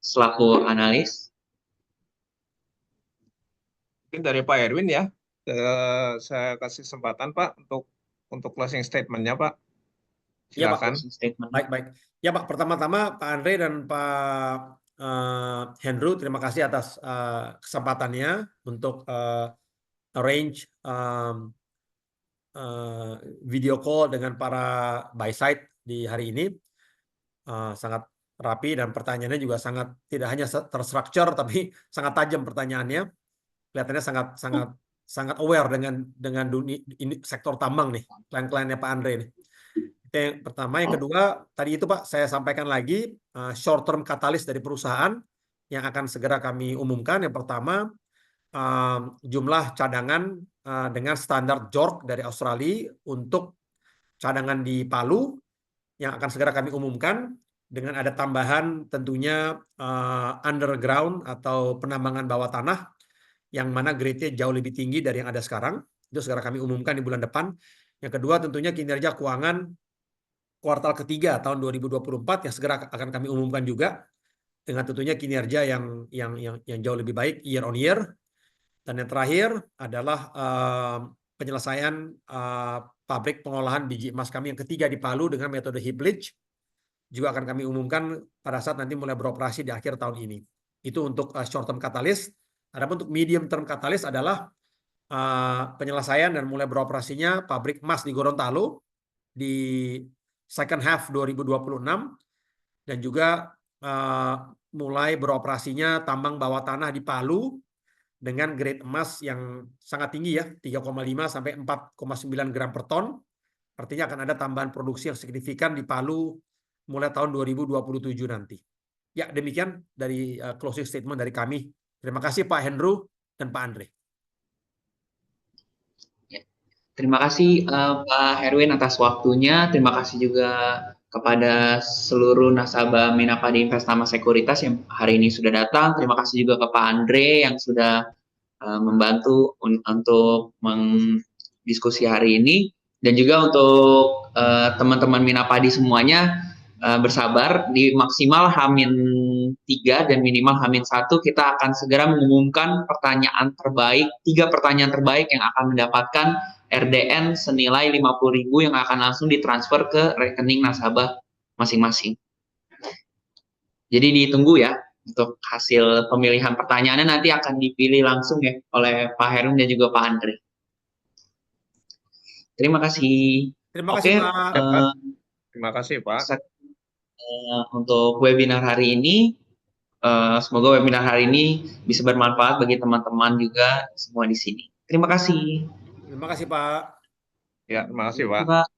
selaku analis. Mungkin dari Pak Erwin ya, saya kasih kesempatan Pak untuk closing statement-nya Pak. Ya Pak, Silakan. closing statement. Baik. Ya Pak, pertama-tama Pak Andre dan Pak Hendru, terima kasih atas kesempatannya untuk arrange video call dengan para buy side di hari ini. Sangat rapi dan pertanyaannya juga sangat tidak hanya terstruktur tapi sangat tajam pertanyaannya. Kelihatannya sangat aware dengan dunia ini, sektor tambang nih, klien-kliennya Pak Andre nih. Itu yang pertama. Yang kedua, tadi itu Pak saya sampaikan lagi short term katalis dari perusahaan yang akan segera kami umumkan. Yang pertama, jumlah cadangan dengan standar JORC dari Australia untuk cadangan di Palu yang akan segera kami umumkan, dengan ada tambahan tentunya underground atau penambangan bawah tanah yang mana grade-nya jauh lebih tinggi dari yang ada sekarang. Itu segera kami umumkan di bulan depan. Yang kedua tentunya kinerja keuangan kuartal ketiga tahun 2024 yang segera akan kami umumkan juga, dengan tentunya kinerja yang jauh lebih baik year on year. Dan yang terakhir adalah penyelesaian pabrik pengolahan biji emas kami yang ketiga di Palu dengan metode heap leach juga akan kami umumkan pada saat nanti mulai beroperasi di akhir tahun ini. Itu untuk short term katalis. Adapun untuk medium term katalis adalah penyelesaian dan mulai beroperasinya pabrik emas di Gorontalo di second half 2026 dan juga mulai beroperasinya tambang bawah tanah di Palu dengan grade emas yang sangat tinggi ya, 3,5 sampai 4,9 gram per ton. Artinya akan ada tambahan produksi yang signifikan di Palu mulai tahun 2027 nanti. Ya, demikian dari closing statement dari kami. Terima kasih Pak Hendru dan Pak Andre. Terima kasih Pak Herwin atas waktunya. Terima kasih juga kepada seluruh nasabah Minapadi Investama Sekuritas yang hari ini sudah datang. Terima kasih juga ke Pak Andre yang sudah membantu untuk mendiskusi hari ini. Dan juga untuk teman-teman Minapadi semuanya, bersabar, di maksimal H-3 dan minimal H-1 kita akan segera mengumumkan pertanyaan terbaik, 3 pertanyaan terbaik yang akan mendapatkan RDN senilai 50.000 yang akan langsung ditransfer ke rekening nasabah masing-masing. Jadi ditunggu ya untuk hasil pemilihan pertanyaannya, nanti akan dipilih langsung ya oleh Pak Herun dan juga Pak Andre. Terima kasih. Terima Oke, kasih, Pak. Terima kasih, Pak. Untuk webinar hari ini, semoga webinar hari ini bisa bermanfaat bagi teman-teman juga semua di sini. Terima kasih. Terima kasih, Pak. Ya, terima kasih, Pak. Pak.